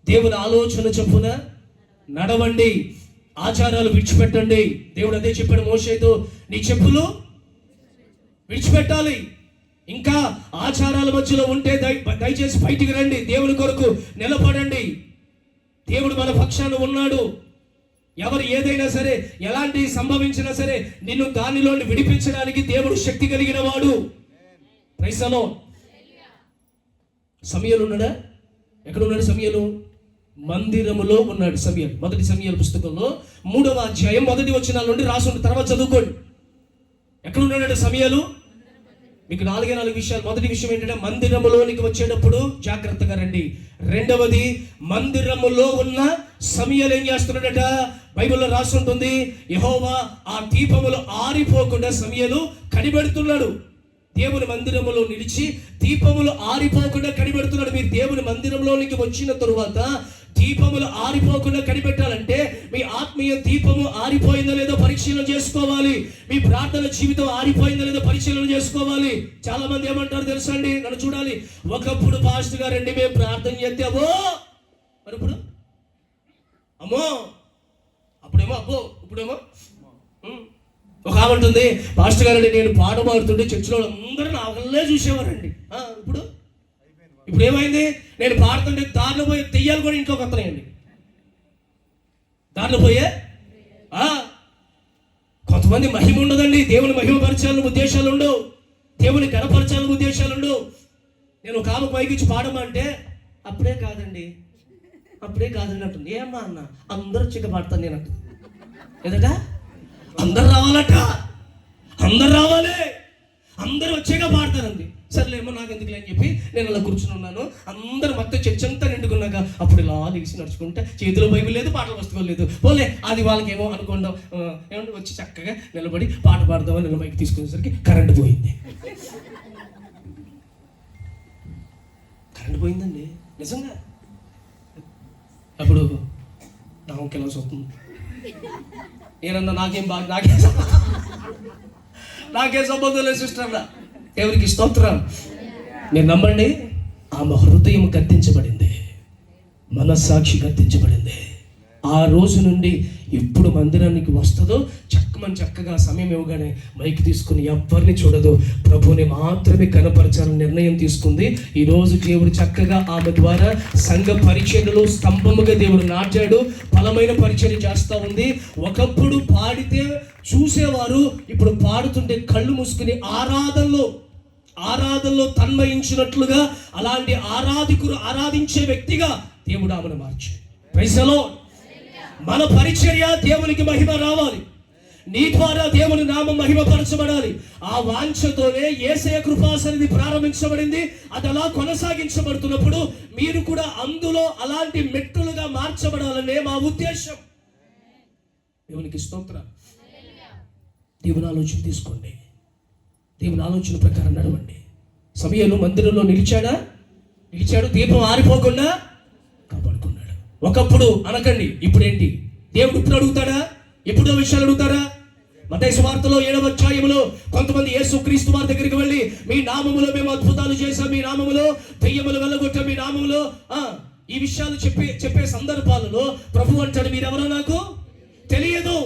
దేవుని ఆలోచన చొప్పున నడవండి, ఆచారాలు విడిచిపెట్టండి. దేవుడు అదే చెప్పాడు మోషేతో, నీ చెప్పులు విడిచిపెట్టాలి. ఇంకా ఆచారాల మధ్యలో ఉంటే దయచేసి బయటికి రండి, దేవుని కొరకు నిలబడండి. దేవుడు మన పక్షాన ఉన్నాడు. ఎవరు ఏదైనా సరే, ఎలాంటి సంభవించినా సరే, నిన్ను దానిలో విడిపించడానికి దేవుడు శక్తి కలిగిన వాడు. Praise the lord. సమయలు ఉన్నాడా? ఎక్కడ ఉన్నాడు సమయలు? మందిరములో ఉన్నాడు సమయలు. మొదటి సమయలు పుస్తకంలో 3వ అధ్యాయం 1వ వచనాల నుండి రాసుంటే తర్వాత చదువుకోండి. ఎక్కడ ఉన్నాడు సమయలు? మీకు 4 విషయాలు. మొదటి విషయం ఏంటంటే, మందిరములోనికి వచ్చేటప్పుడు జాగ్రత్తగా రండి. రెండవది, మందిరములో ఉన్న సమయలు ఏం చేస్తున్నాడట? బైబిల్లో రాసి ఉంటుంది, యెహోవా ఆ దీపములు ఆరిపోకుండా సమయలు కనిపెడుతున్నాడు. దేవుని మందిరములో నిలిచి దీపములు ఆరిపోకుండా కనిపెడుతున్నాడు. మీరు దేవుని మందిరంలోనికి వచ్చిన తరువాత దీపములు ఆరిపోకుండా కనిపెట్టాలంటే మీ ఆత్మీయ దీపము ఆరిపోయిందో లేదో పరిశీలన చేసుకోవాలి. మీ ప్రార్థన జీవితం ఆరిపోయిందో లేదో పరిశీలన చేసుకోవాలి. చాలా మంది ఏమంటారు తెలుసా అండి, నన్ను చూడాలి, ఒకప్పుడు పాస్టర్ గారండి మేము ప్రార్థన చేస్తామో, మరి ఇప్పుడు అమ్మో, అప్పుడేమో అబ్బో, ఇప్పుడేమో. ఒక ఆమె ఉంటుంది, పాస్టర్ గారండి నేను పాట పాడుతుంటే చర్చిలో అందరూ నా వల్లే చూసేవారండి. ఇప్పుడు ఏమైంది, నేను పాడుతుంటే దారిలో పోయే దెయ్యాలు కూడా ఇంట్లోకి వస్తున్నాయండి. దారిలో పోయే కొంతమంది మహిమ ఉండదండి. దేవుని మహిమ పరచాలని ఉద్దేశాలు ఉండవు, దేవుని కనపరచాలని ఉద్దేశాలు ఉండవు. నేను ఒక ఆమె పైకి ఇచ్చి పాడమంటే అప్పుడే కాదండి అంటుంది. ఏమ్మా అన్న, అందరూ చిక్క పాడతాను నేను అంటుంది. ఏదట అందరు రావాలట, అందరు రావాలి, అందరూ వచ్చేగా పాడతారండి. సర్లేమో నాకు ఎందుకులే అని చెప్పి నేను అలా కూర్చుని ఉన్నాను. అందరూ మొత్తం చర్చ అంతా నిండుకున్నాక అప్పుడు ఇలా దిగిసి నడుచుకుంటే చేతిలో బైబిల్ లేదు, పాటల పుస్తకం లేదు. పోలే అది వాళ్ళకేమో అనుకోండి, ఏమంటే వచ్చి చక్కగా నిలబడి పాట పాడదామని నేను మైక్ తీసుకునేసరికి కరెంటు పోయింది. కరెంటు పోయిందండి నిజంగా. అప్పుడు నా ఒకేలాస్ వస్తుంది. నేనన్నా నాకేం సంబంధం లేదు సిస్టర్. ఎవరికి స్తోత్రం. మీరు నమ్మండి, ఆమె హృదయం కత్తించబడింది, మనస్సాక్షి కత్తించబడింది. ఆ రోజు నుండి ఎప్పుడు మందిరానికి వస్తుందో చక్కగా సమయం ఇవ్వగానే మైక్ తీసుకుని ఎవరిని చూడదు, ప్రభువుని మాత్రమే కనపరచాలని నిర్ణయం తీసుకుంది. ఈరోజు దేవుడు చక్కగా ఆమె ద్వారా సంఘ పరిచర్యలో స్తంభముగా దేవుడు నాటాడు, బలమైన పరిచర్య చేస్తూ ఉంది. ఒకప్పుడు పాడితే చూసేవారు, ఇప్పుడు పాడుతుంటే కళ్ళు మూసుకుని ఆరాధనలో తన్మయించినట్లుగా అలాంటి ఆరాధించే వ్యక్తిగా దేవుడు ఆమెను మార్చాడు. Praise the lord. మన పరిచర్య దేవునికి మహిమ రావాలి. నీ ద్వారా దేవుని నామం మహిమపరచబడాలి. ఆ వాంఛతోనే యేసయ్య కృపాసన్నిధి ప్రారంభించబడింది. అది అలా కొనసాగించబడుతున్నప్పుడు మీరు కూడా అందులో అలాంటి మెట్టులుగా మార్చబడాలనే మా ఉద్దేశం. దేవునికి స్తోత్రం. దేవుని ఆలోచన తీసుకోండి, దేవుని ఆలోచన ప్రకారం నడవండి. సమయంలో మందిరంలో నిలిచాడు, దీపం ఆరిపోకుండా కాపాడుకున్నాడు. ఒకప్పుడు అనకండి, ఇప్పుడేంటి? దేవుడు ఇప్పుడు అడుగుతాడా? ఎప్పుడో విషయాలు అడుగుతారా? మత్తయి సువార్తలో 7వ అధ్యాయంలో కొంతమంది యేసుక్రీస్తు వారి దగ్గరికి వెళ్ళి, మీ నామములో మేము అద్భుతాలు చేశాం, మీ నామములో దెయ్యములు వెళ్ళగొట్టాం, మీ నామములో ఈ విషయాలు చెప్పే సందర్భాలలో ప్రభు అంటాడు, మీరెవరో నాకు తెలియదు.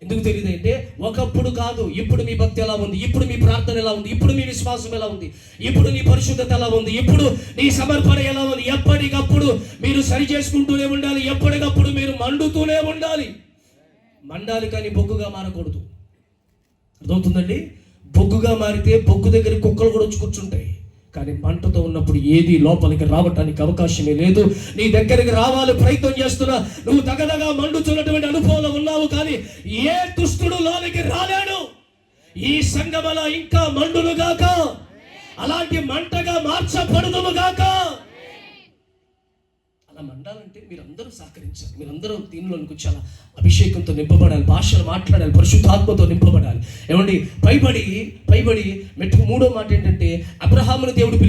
ఎందుకు తెలియదు అంటే, ఒకప్పుడు కాదు, ఇప్పుడు మీ భక్తి ఎలా ఉంది, ఇప్పుడు మీ ప్రార్థన ఎలా ఉంది, ఇప్పుడు మీ విశ్వాసం ఎలా ఉంది, ఇప్పుడు నీ పరిశుద్ధత ఎలా ఉంది, ఇప్పుడు నీ సమర్పణ ఎలా ఉంది. ఎప్పటికప్పుడు మీరు సరి చేసుకుంటూనే ఉండాలి. ఎప్పటికప్పుడు మీరు మండుతూనే ఉండాలి. మండాలి కానీ బొగ్గుగా మారకూడదు. అర్థమవుతుందండి? బొగ్గుగా మారితే బొగ్గు దగ్గర కుక్కలు కూడా వచ్చి కూర్చుంటాయి. కానీ మంటతో ఉన్నప్పుడు ఏది లోపలికి రావటానికి అవకాశమే లేదు. నీ దగ్గరికి రావాలి ప్రయత్నం చేస్తున్నా, నువ్వు దగదగా మండుతున్నటువంటి అనుభవంలో ఉన్నావు, కానీ ఏ దుష్టుడు లోనికి రాలేడు. ఈ సంగమల ఇంకా మండును గాక, అలాంటి మంటగా మార్చబడుదుము గాక. అలా మండాలంటే మీరందరూ సహకరించాలి. మీరందరూ దీనిలోనికి చాలా అభిషేకంతో నింపబడాలి, భాషలు మాట్లాడాలి, పరిశుద్ధాత్మతో నింపబడాలి. ఏమండి, పైబడి మెట్టుకు 3వ మాట ఏంటంటే, అబ్రహాముని దేవుడు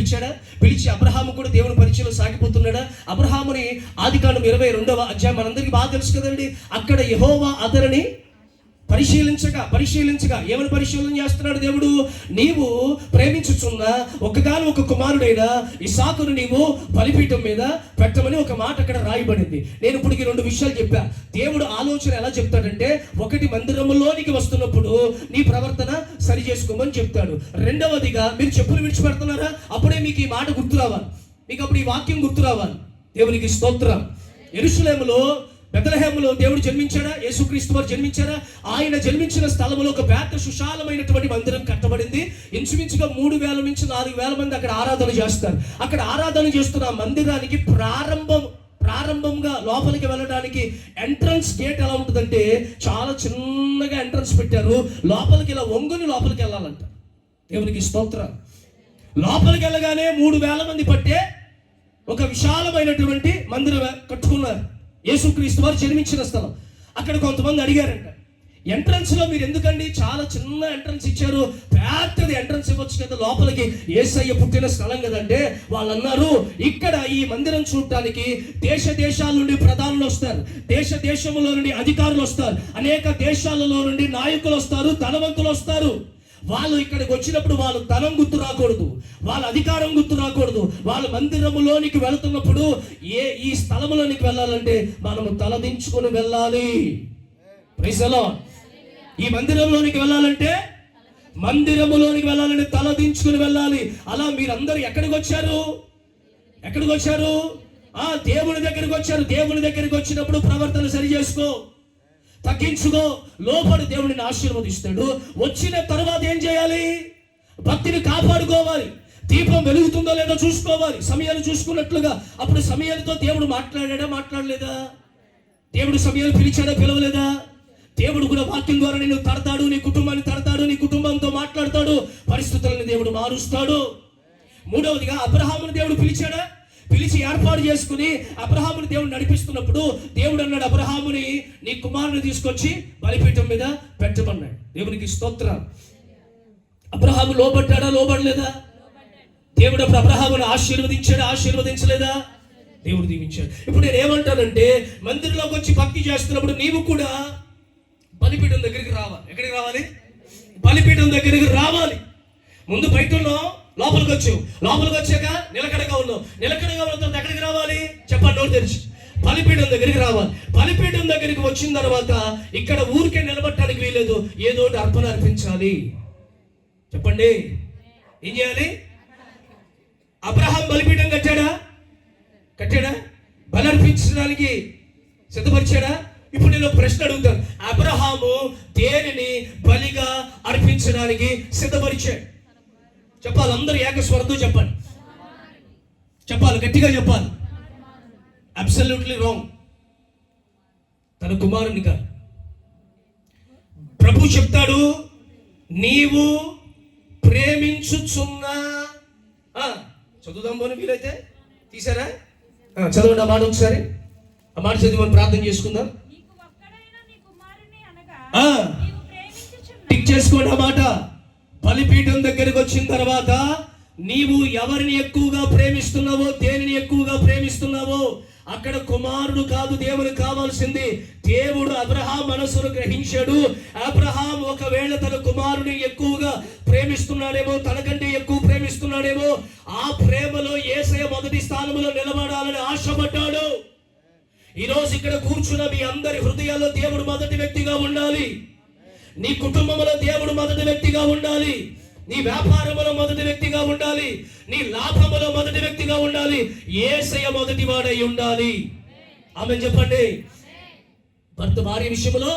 పిలిచి అబ్రహాము కూడా దేవుని పరిచయంలో సాగిపోతున్నాడా? అబ్రహాముని ఆదికాండం 22వ అధ్యాయం మనందరికీ బాగా తెలుసు కదండి. అక్కడ యెహోవా అతనిని పరిశీలించగా ఏమని పరిశీలన చేస్తున్నాడు దేవుడు? నీవు ప్రేమించుచున్న ఒక కుమారుడైన ఇస్సాకును నీవు బలిపీఠం మీద పెట్టమని ఒక మాట అక్కడ రాయబడింది. నేను ఇప్పుడు 2 విషయాలు చెప్పా. దేవుడు ఆలోచన ఎలా చెప్తాడంటే, ఒకటి, మందిరంలోనికి వస్తున్నప్పుడు నీ ప్రవర్తన సరి చేసుకోమని చెప్తాడు. రెండవదిగా, మీరు చెప్పులు విడిచిపెడుతున్నారా, అప్పుడే మీకు ఈ మాట గుర్తు రావాలి, మీకు అప్పుడు ఈ వాక్యం గుర్తు రావాలి. దేవునికి స్తోత్రం. యెరూషలేములో బెత్లెహేములో దేవుడు జన్మించాడా? యేసుక్రీస్తు వారు జన్మించారా? ఆయన జన్మించిన స్థలంలో ఒక పెద్ద సుశాలమైనటువంటి మందిరం కట్టబడింది. ఇంచుమించుగా 3,000 నుంచి 4,000 మంది అక్కడ ఆరాధన చేస్తారు. అక్కడ ఆరాధన చేస్తున్న మందిరానికి ప్రారంభంగా లోపలికి వెళ్ళడానికి ఎంట్రన్స్ గేట్ ఎలా ఉంటుందంటే, చాలా చిన్నగా ఎంట్రన్స్ పెట్టారు. లోపలికి ఇలా వంగుని లోపలికి వెళ్ళాలంట. దేవునికి స్తోత్రం. లోపలికి వెళ్ళగానే 3,000 మంది పట్టే ఒక విశాలమైనటువంటి మందిరం కట్టుకున్నారు. యేసుక్రీస్తు వారు జన్మించిన స్థలం. అక్కడ కొంతమంది అడిగారంట, ఎంట్రన్స్ లో మీరు ఎందుకండి చాలా చిన్న ఎంట్రన్స్ ఇచ్చారు, పెద్దది ఎంట్రన్స్ ఇవ్వచ్చు కదా, లోపలికి యేసయ్య పుట్టిన స్థలం కదంటే. వాళ్ళు అన్నారు, ఇక్కడ ఈ మందిరం చూడటానికి దేశాల నుండి ప్రధానులు వస్తారు, దేశములో నుండి అధికారులు వస్తారు, అనేక దేశాలలో నుండి నాయకులు వస్తారు, ధనవంతులు వస్తారు. వాళ్ళు ఇక్కడికి వచ్చినప్పుడు వాళ్ళ ధనం గుర్తు రాకూడదు, వాళ్ళ అధికారం గుర్తు రాకూడదు. వాళ్ళ మందిరములోనికి వెళుతున్నప్పుడు ఈ స్థలములోనికి వెళ్ళాలంటే మనము తలదించుకొని వెళ్ళాలి. Praise the lord. ఈ మందిరంలోనికి వెళ్ళాలంటే తలదించుకొని వెళ్ళాలి. అలా మీరందరూ ఎక్కడికి వచ్చారు? దేవుని దగ్గరికి వచ్చారు. దేవుని దగ్గరికి వచ్చినప్పుడు ప్రవర్తన సరి చేసుకో, తగ్గించుకో, లోపడి దేవుడిని ఆశీర్వదిస్తాడు. వచ్చిన తర్వాత ఏం చేయాలి? భక్తిని కాపాడుకోవాలి. దీపం వెలుగుతుందో లేదో చూసుకోవాలి, సమయాలు చూసుకున్నట్లుగా. అప్పుడు సమయాలతో దేవుడు మాట్లాడలేదా? దేవుడు సమయాలు పిలవలేదా? దేవుడు కూడా వాక్యం ద్వారా నిన్ను తడతాడు, నీ కుటుంబాన్ని తడతాడు, నీ కుటుంబంతో మాట్లాడతాడు, పరిస్థితులను దేవుడు మారుస్తాడు. 3వదిగా, అబ్రహామును దేవుడు పిలిచి ఏర్పాటు చేసుకుని అబ్రహాముని దేవుడు నడిపిస్తున్నప్పుడు దేవుడు అన్నాడు, అబ్రహాముని నీ కుమారుని తీసుకొచ్చి బలిపీఠం మీద పెట్టమన్నాడు. దేవునికి స్తోత్రం. అబ్రహాము లోబడలేదా? దేవుడు అప్పుడు అబ్రహామును ఆశీర్వదించలేదా? దేవుడు దీవించాడు. ఇప్పుడు నేను ఏమంటానంటే, మందిరంలోకి వచ్చి భక్తి చేస్తున్నప్పుడు నీవు కూడా బలిపీఠం దగ్గరికి రావాలి. ఎక్కడికి రావాలి? బలిపీఠం దగ్గరికి రావాలి. ముందు బయట ఉన్నావు, లోపలికి వచ్చాక నిలకడగా ఉన్నావు. నిలకడగా ఉన్న తర్వాత ఎక్కడికి రావాలి? చెప్పండి, నోరు తెరిచి. బలిపీఠం దగ్గరికి రావాలి. బలిపీఠం దగ్గరికి వచ్చిన తర్వాత ఇక్కడ ఊరికే నిలబడటానికి వీలేదు, ఏదో అర్పణ అర్పించాలి. చెప్పండి, ఏం చేయాలి? అబ్రహాం బలిపీఠం కట్టాడా? బలి అర్పించడానికి సిద్ధపరిచాడా? ఇప్పుడు నేను ప్రశ్న అడుగుతాను, అబ్రహాము దేనిని బలిగా అర్పించడానికి సిద్ధపరిచాడు? చెప్పాలి, అందరూ ఏకస్వరంతో చెప్పాలి, గట్టిగా చెప్పాలి. Absolutely wrong. తన కుమారుని కాదు, ప్రభు చెప్తాడు, నీవు ప్రేమించుచున్న చదువుదాం పోనీ వీలైతే. తీసారా? చదవండి ఆ మాట ఒకసారి. ఆ మాట చదివి మనం ప్రార్థన చేసుకుందాం. టిక్ చేసుకోండి ఆ మాట. బలిపీఠం దగ్గరికి వచ్చిన తర్వాత నీవు ఎవరిని ఎక్కువగా ప్రేమిస్తున్నావో, దేనిని ఎక్కువగా ప్రేమిస్తున్నావో, అక్కడ కుమారుడు కాదు దేవునికి కావాల్సింది. దేవుడు అబ్రహాం మనసును గ్రహించాడు. అబ్రహాం ఒకవేళ తన కుమారుని ఎక్కువగా ప్రేమిస్తున్నాడేమో, తనకంటే ఎక్కువ ప్రేమిస్తున్నాడేమో, ఆ ప్రేమలో యేసయ్య మొదటి స్థానంలో నిలబడాలని ఆశపడ్డాడు. ఈరోజు ఇక్కడ కూర్చున్న మీ అందరి హృదయాల్లో దేవుడు మొదటి వ్యక్తిగా ఉండాలి. నీ కుటుంబంలో దేవుడు మొదటి వ్యక్తిగా ఉండాలి. నీ వ్యాపారంలో మొదటి వ్యక్తిగా ఉండాలి. నీ లాభంలో మొదటి వ్యక్తిగా ఉండాలి. యేసయ్య మొదటి వాడై ఉండాలి. ఆమేన్ చెప్పండి. భర్త భార్య విషయంలో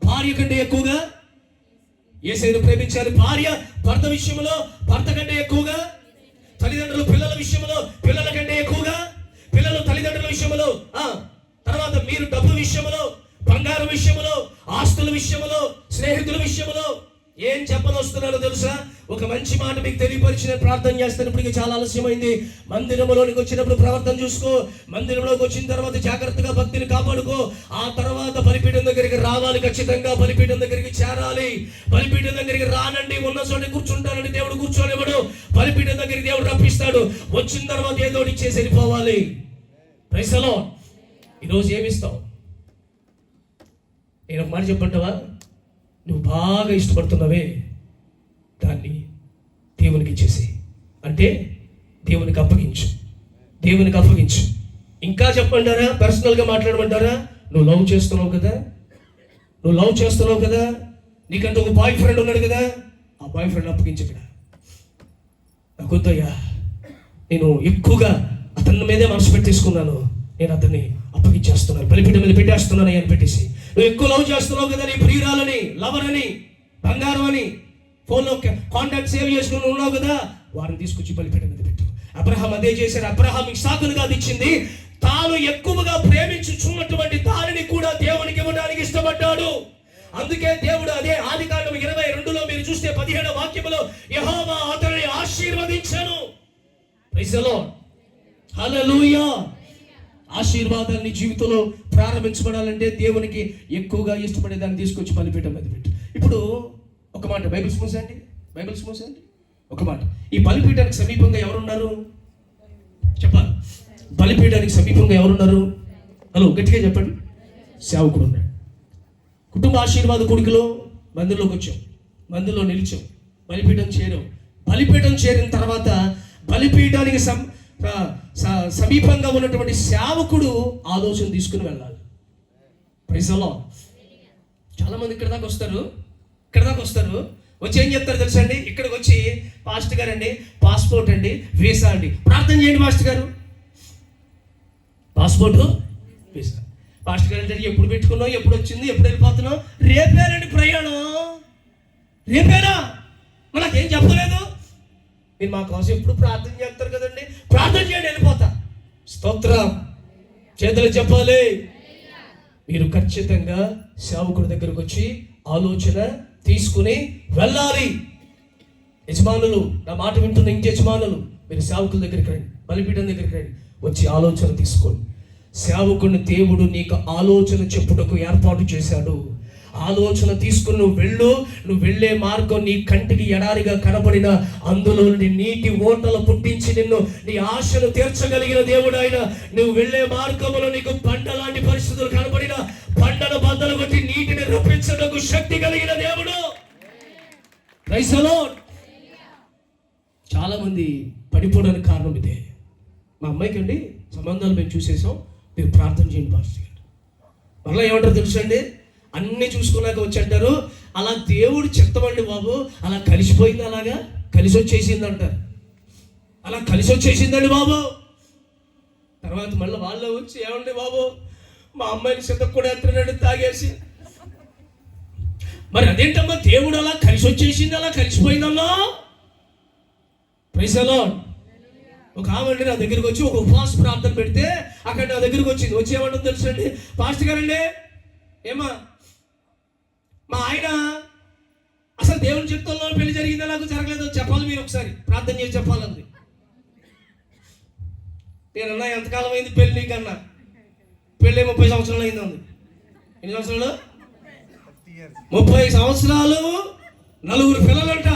భార్య కంటే ఎక్కువగా యేసయ్యను ప్రేమించాలి. భార్య భర్త విషయంలో భర్త కంటే ఎక్కువగా, తల్లిదండ్రులు పిల్లల విషయంలో పిల్లల కంటే ఎక్కువగా, పిల్లలు తల్లిదండ్రుల విషయంలో, తర్వాత మీరు డబ్బు విషయంలో, బంగారం విషయంలో, ఆస్తుల విషయంలో, స్నేహితుల విషయంలో ఏం చెప్పనొస్తున్నారో తెలుసా? ఒక మంచి మాట మీకు తెలియపరిచిన ప్రార్థన చేస్తాను. ఇప్పటికి చాలా ఆలస్యమైంది. మందిరంలోనికి వచ్చినప్పుడు ప్రవర్తన చూసుకో. మందిరంలోకి వచ్చిన తర్వాత జాగ్రత్తగా భక్తిని కాపాడుకో. ఆ తర్వాత బలిపీఠం దగ్గరికి రావాలి. ఖచ్చితంగా బలిపీఠం దగ్గరికి చేరాలి. బలిపీఠం దగ్గరికి రానండి, ఉన్న చోట కూర్చుంటానండి దేవుడు కూర్చోనివ్వడు. బలిపీఠం దగ్గరికి దేవుడు రప్పిస్తాడు. వచ్చిన తర్వాత ఏదో ఇచ్చేసి వెళ్ళిపోవాలి. Praise the lord. ఈరోజు ఏమిస్తావు? నేను ఒక మాట చెప్పంటావా? నువ్వు బాగా ఇష్టపడుతున్నావే దాన్ని దేవునికి ఇచ్చేసి, అంటే దేవునికి అప్పగించు. దేవునికి అప్పగించు. ఇంకా చెప్పమంటారా? పర్సనల్గా మాట్లాడమంటారా? నువ్వు లవ్ చేస్తున్నావు కదా, నువ్వు లవ్ చేస్తున్నావు కదా, నీకంటే ఒక బాయ్ ఫ్రెండ్ ఉన్నాడు కదా, ఆ బాయ్ ఫ్రెండ్ అప్పగించు. ఇక్కడ నాకొద్దయ్యా, నేను ఎక్కువగా అతని మీదే మనసు పెట్టేసుకున్నాను, నేను అతన్ని అప్పగించేస్తున్నాను, బలిపీఠం మీద పెట్టేస్తున్నాను అని పెట్టేసి. నువ్వు ఎక్కువ లవ్ చేస్తున్నావు కదా, నీ ప్రియురాలని, లవర్ అని, బంగారం అని ఫోన్లో కాంటాక్ట్ సేవ్ చేసుకుని ఉన్నావు కదా, వారిని తీసుకొచ్చి బలిపీఠం మీద పెట్టు. అబ్రహాం అదే చేశాడు. అబ్రహాం ఇస్సాకును కాదు ఇచ్చింది, తాను ఎక్కువగా ప్రేమించుచున్నటువంటి దానిని కూడా దేవునికి ఇవ్వడానికి ఇష్టపడ్డాడు. అందుకే దేవుడు అదే ఆదికాండం 22లో మీరు చూస్తే 17వ వాక్యములో యెహోవా అతనిని ఆశీర్వదించెను. Praise the lord. హల్లెలూయా. ఆశీర్వాదాలు నీ జీవితంలో ప్రారంభించబడాలంటే దేవునికి ఎక్కువగా ఇష్టపడే దాన్ని తీసుకొచ్చి బలిపీఠం మీద పెట్టు. ఇప్పుడు ఒక మాట, బైబిల్స్ మూసండి, బైబిల్స్ మూసండి. ఒక మాట, ఈ బలిపీఠానికి సమీపంగా ఎవరున్నారు చెప్పాలి? బలిపీఠానికి సమీపంగా ఎవరున్నారు? హలో, గట్టిగా చెప్పండి. సేవకుడు ఉన్నాడు. కుటుంబ ఆశీర్వాద కొడుకులో మందిరంలోకి వచ్చాం, మందిరంలో నిలిచాం, బలిపీఠం చేరాం. బలిపీఠం చేరిన తర్వాత బలిపీఠానికి సమీపంగా ఉన్నటువంటి సేవకుడు ఆలోచన తీసుకుని వెళ్ళాలి. Praise the lord. చాలా మంది ఇక్కడ దాకా వస్తారు, వచ్చి ఏం చెప్తారు తెలుసా అండి? ఇక్కడికి వచ్చి, పాస్టర్ గారు అండి పాస్పోర్ట్ అండి, వీసా అండి, ప్రార్థన చేయండి పాస్టర్ గారు, పాస్పోర్టు వీసా. పాస్టర్ గారు అంటే ఎప్పుడు పెట్టుకున్నావు, ఎప్పుడు వచ్చింది, ఎప్పుడు వెళ్ళిపోతున్నావు? రేపేనండి ప్రయాణం. రేపేనా? మనకేం చెప్పలేదు. మీరు మా కోసం ఎప్పుడు ప్రార్థన చేస్తారు కదండి, ప్రార్థన చేయండి, వెళ్ళిపోతా. స్తోత్రం. చేతులు చెప్పాలి. మీరు ఖచ్చితంగా సేవకుడి దగ్గరకు వచ్చి ఆలోచన తీసుకుని వెళ్ళాలి. యజమానులు, నా మాట వింటున్న ఇంటి యజమానులు, మీరు సేవకుల దగ్గరికి రండి, బలిపీఠం దగ్గరికి రండి, వచ్చి ఆలోచన తీసుకోండి. సేవకుడిని దేవుడు నీకు ఆలోచన చెప్పుటకు ఏర్పాటు చేశాడు. ఆలోచన తీసుకుని నువ్వు వెళ్ళే మార్గం నీ కంటికి ఎడారిగా కనబడిన అందులో నీటి ఓటలు పుట్టించి నిన్ను నీ ఆశను తీర్చగలిగిన దేవుడు ఆయన. నువ్వు వెళ్ళే మార్గంలో నీకు బండ లాంటి పరిస్థితులు కనబడిన బండను బద్దలు కొట్టి నీటిని రప్పించడానికి శక్తి కలిగిన దేవుడు. Praise the lord. చాలా మంది పడిపోవడానికి కారణం ఇదే. మా అమ్మాయికి అండి సంబంధాలు మేము చూసేసాం, మీరు ప్రార్థన చేయండి పాస్టర్ గారు. మళ్ళీ ఏమంటారు తెలుసండి, అన్నీ చూసుకున్నాక వచ్చి అంటారు, అలా దేవుడు చెప్తామండి బాబు, అలా కలిసిపోయింది, అలాగా కలిసి వచ్చేసింది అంటారు. అలా కలిసి వచ్చేసిందండి బాబు. తర్వాత మళ్ళీ వాళ్ళే వచ్చి, ఏమండి బాబు మా అమ్మాయిని సిద్ధకు కూడా ఎత్తున్నాడు తాగేసి. మరి అదేంటమ్మా దేవుడు అలా కలిసి వచ్చేసింది, అలా కలిసిపోయిందన్నా? Praise the lord. ఒక ఆమె నా దగ్గరికి వచ్చి ఒక ఉపవాస ప్రార్థన పెడితే అక్కడ నా దగ్గరికి వచ్చి ఏమంటుందో తెలుసండి, పాస్టర్ గారండి ఏమా మా ఆయన అసలు దేవుని చిత్తంలో పెళ్లి జరిగిందా నాకు జరగలేదో చెప్పాలి, మీరు ఒకసారి ప్రార్థన చేసి చెప్పాలంది. నేనన్నా ఎంతకాలం అయింది పెళ్ళి నీకన్నా? పెళ్ళి 30 సంవత్సరాలు అయింది అంది. ఎన్ని సంవత్సరాలు? 30 సంవత్సరాలు, 4 పిల్లలంట.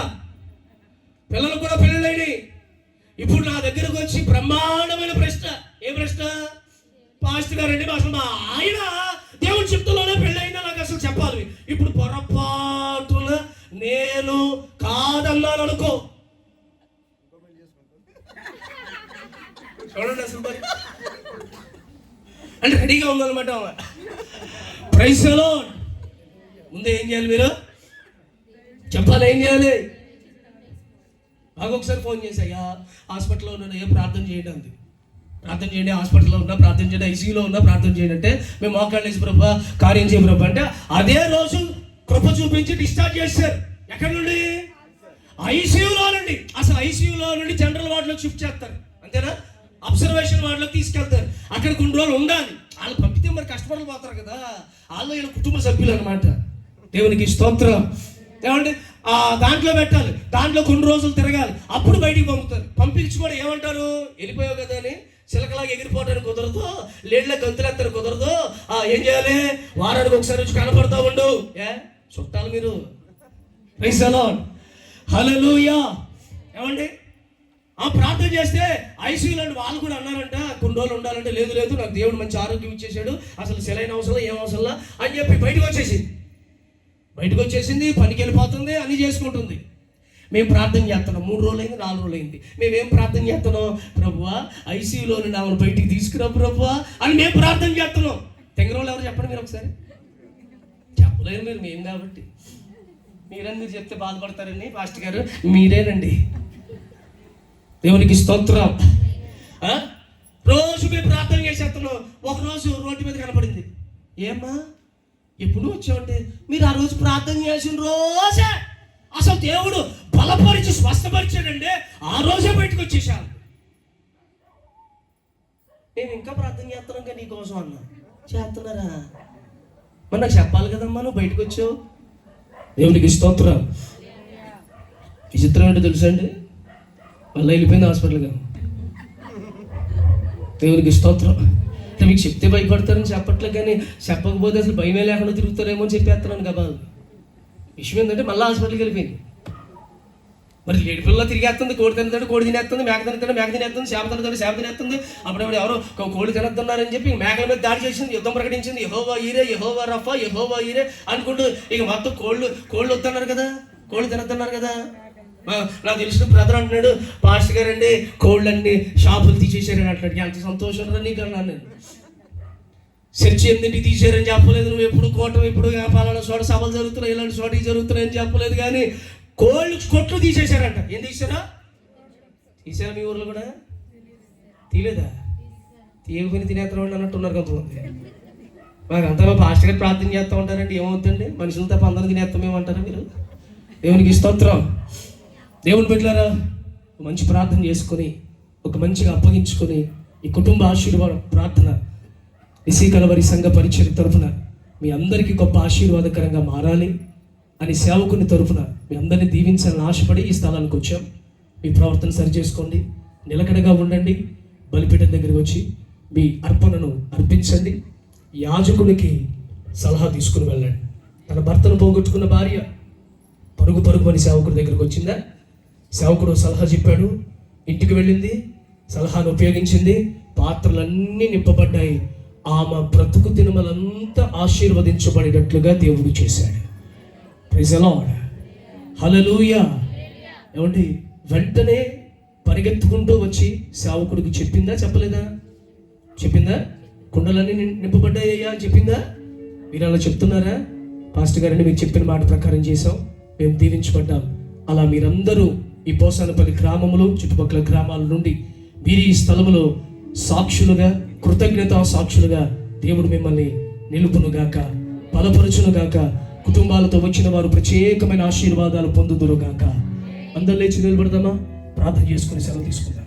పిల్లలు కూడా పెళ్ళిళ్ళైనాయి. ఇప్పుడు నా దగ్గరకు వచ్చి బ్రహ్మాండమైన ప్రశ్న. ఏ ప్రశ్న? పాస్టర్ గారండి అసలు మా ఆయన దేవుని చిత్తంలోనే పెళ్ళయిందా నాకు అసలు చెప్పాలి. ఇప్పుడు పొరపాటున నేను కాదన్నాను అనుకో, చూడండి అసలు మరి అంటే రెడీగా ఉందన్నమాట. Praise the lord. ముందే ఏం చేయాలి మీరు చెప్పాలి, ఏం చేయాలి? నాకు ఒకసారి ఫోన్ చేశాయ్యా, హాస్పిటల్లో ఉన్నాను, ఏ ప్రార్థన చేయండి, ప్రార్థన చేయండి, హాస్పిటల్లో ఉన్నా ప్రార్థన చేయండి, ఐసీయూలో ఉన్నా ప్రార్థన చేయండి అంటే మేము మోకాళ్ళు వేసి ప్రభా కార్యం చేయ ప్రభా అంటే అదే రోజు కృప చూపించి డిశ్చార్జ్ చేశారు. ఎక్కడి నుండి? ఐసీయూలో నుండి. అసలు ఐసీయూలో నుండి జనరల్ వార్డులోకి షిఫ్ట్ చేస్తారు, అంతేనా? అబ్జర్వేషన్ వార్డులోకి తీసుకెళ్తారు. అక్కడ కొన్ని రోజులు ఉండాలి. వాళ్ళు పంపితే మరి కష్టపడకపోతారు కదా, వాళ్ళు వీళ్ళ కుటుంబ సభ్యులు అనమాట. దేవునికి స్తోత్రం. ఏమంటే దాంట్లో పెట్టాలి, దాంట్లో కొన్ని రోజులు తిరగాలి, అప్పుడు బయటికి పంపుతారు. పంపించి కూడా ఏమంటారు? వెళ్ళిపోయావు కదా అని చిలకలాగా ఎగిరిపోవడానికి కుదరదు, లేడ్ల గంతులెత్తరు కుదరదు. ఏం చేయాలి? వారానికి ఒకసారి వచ్చి కనపడతా ఉండు. చుట్టాలు మీరు. Praise the lord. హల్లెలూయా. ఏమండి ప్రార్థన చేస్తే ఐసీయూలో వాళ్ళు కూడా అన్నారంట కొన్ని రోజులు ఉండాలంటే లేదు లేదు నాకు దేవుడు మంచి ఆరోగ్యం ఇచ్చేసాడు, అసలు సెలైన అవసరం ఏం అవసరంలా అని చెప్పి బయటకు వచ్చేసింది, పనికి వెళ్ళిపోతుంది, అన్నీ చేసుకుంటుంది. మేము ప్రార్థన చేస్తున్నాం, 3 రోజులు అయింది, 4 రోజులు అయింది. మేమేం ప్రార్థన చేస్తున్నాం? ప్రభువా ఐసీయూలో నుండి ఆమెను బయటికి తీసుకురా ప్రభువా అని మేము ప్రార్థన చేస్తున్నాం. తెంగరోళ్ళు ఎవరు చెప్పండి మీరు ఒకసారి? చెప్పలేరు మీరు, మేము కాబట్టి. మీరు చెప్తే బాధపడతారండి పాస్టర్ గారు, మీరేనండి. దేవునికి స్తోత్రం. రోజు మేము ప్రార్థన చేసేస్తున్నాం. ఒకరోజు రోడ్డు మీద కనపడింది. ఏమ్మా ఎప్పుడు వచ్చావంటే, మీరు ఆ రోజు ప్రార్థన చేసిన రోజే అసలు దేవుడు బలపరిచి స్వస్థపరిచాడండి, ఆ రోజే బయటకు వచ్చేసాను. మేము ఇంకా ప్రార్థన చేస్తున్నాం కదా నీకోసం అన్నా. చేస్తున్నారా? మరి నాకు చెప్పాలి కదమ్మా, నువ్వు బయటకు వచ్చావు. దేవునికి స్తోత్రం. విచిత్రం ఏంటో తెలుసా అండి, మళ్ళీ వెళ్ళిపోయింది హాస్పిటల్గా. దేవునికి స్తోత్రం. అంటే మీకు చెప్తే భయపడతారని చెప్పట్లేదు, కానీ చెప్పకపోతే అసలు భయమే లేకుండా తిరుగుతారేమో అని చెప్పేస్తున్నాను కదా. విషయం ఏంటంటే మళ్ళీ హాస్పిటల్కి వెళ్ళిపోయింది. మరి లేడి పిల్లలు తిరిగేస్తుంది, కోడి తినేస్తాడు, కోడి తినేస్తుంది, మేక తినేస్తాడు, మేక తినేస్తుంది, చేప తినేస్తాడు, చేప తినేస్తుంది. అప్పుడప్పుడు ఎవరో కోడి తినేస్తున్నారని చెప్పి మేకల మీద దాడి చేసింది, యుద్ధం ప్రకటించింది. యెహోవా ఈరే, యెహోవా రఫా, యెహోవా ఈరే అనుకుంటూ ఇక మొత్తం కోళ్ళు వస్తున్నారు కదా, కోళ్ళు తినేస్తున్నారు కదా. నాకు తెలిసిన బ్రదర్ అంటున్నాడు, పాస్టర్ గారండి కోళ్ళన్ని షాపులు తీసేశారని అంటాడు. ఎంత సంతోషం రా నీకు అన్నాను నేను. చర్చి ఎందుకు తీసారని చెప్పలేదు, నువ్వు ఎప్పుడు కోటం ఎప్పుడు పలానా చోట సభలు జరుగుతున్నాయి, ఇలాంటి చోటకి జరుగుతున్నాయని చెప్పలేదు, కానీ కోళ్ళు కొట్లు తీసేశారంట. ఏం తీసారా? తీసారా మీ ఊర్లో కూడా? తీయలేదా? తీయకపోయినా తినేస్తామండి అన్నట్టున్నారు కొంతమంది. మాకు అంతా పాస్టర్ గారు ప్రార్థన చేస్తూ ఉంటారండి, ఏమవుతుందండి మనుషులు తప్ప అందరూ తినేస్తామేమంటారా మీరు? దేవునికి స్తోత్రం. దేవుని బిడ్డలారా, మంచి ప్రార్థన చేసుకొని ఒక మంచిగా అప్పగించుకొని ఈ కుటుంబ ఆశీర్వాద ప్రార్థన నిశీ కలవరి సంఘ పరిచర్య తరఫున మీ అందరికీ గొప్ప ఆశీర్వాదకరంగా మారాలి అని సేవకుని తరఫున మీ అందరినీ దీవించాలని ఆశపడి ఈ స్థలానికి వచ్చాం. మీ ప్రవర్తన సరి చేసుకోండి, నిలకడగా ఉండండి. బలిపీఠం దగ్గరికి వచ్చి మీ అర్పణను అర్పించండి. యాజకునికి సలహా తీసుకుని వెళ్ళండి. తన భర్తను పోగొట్టుకున్న భార్య పరుగు అని సేవకుడి దగ్గరికి వచ్చిందా? సేవకుడు సలహా చెప్పాడు, ఇంటికి వెళ్ళింది, సలహాను ఉపయోగించింది, పాత్రలన్నీ నింపబడ్డాయి. ఆమె బ్రతుకు దినములంతా ఆశీర్వదించబడినట్లుగా దేవుడు చేశాడు. Praise the lord. హల్లెలూయా. ఏమండి వెంటనే పరిగెత్తుకుంటూ వచ్చి సేవకుడికి చెప్పిందా చెప్పలేదా? చెప్పిందా? కుండలన్నీ నింపబడ్డాయ్యా అని చెప్పిందా? మీరు అలా చెప్తున్నారా? పాస్టర్ గారిని మీరు చెప్పిన మాట ప్రకారం చేసాం, మేము దీవించబడ్డాం. అలా మీరందరూ ఈ పోసానపల్లి గ్రామములు చుట్టుపక్కల గ్రామాల నుండి మీరు ఈ స్థలములో సాక్షులుగా, కృతజ్ఞతా సాక్షులుగా దేవుడు మిమ్మల్ని నిలుపునుగాక, బలపరచునుగాక. కుటుంబాలతో వచ్చిన వారు ప్రత్యేకమైన ఆశీర్వాదాలు పొందుదురుగాక. అందరూ లేచి నిలబడదామా? ప్రార్థన చేసుకుని సెలవు తీసుకుందాం.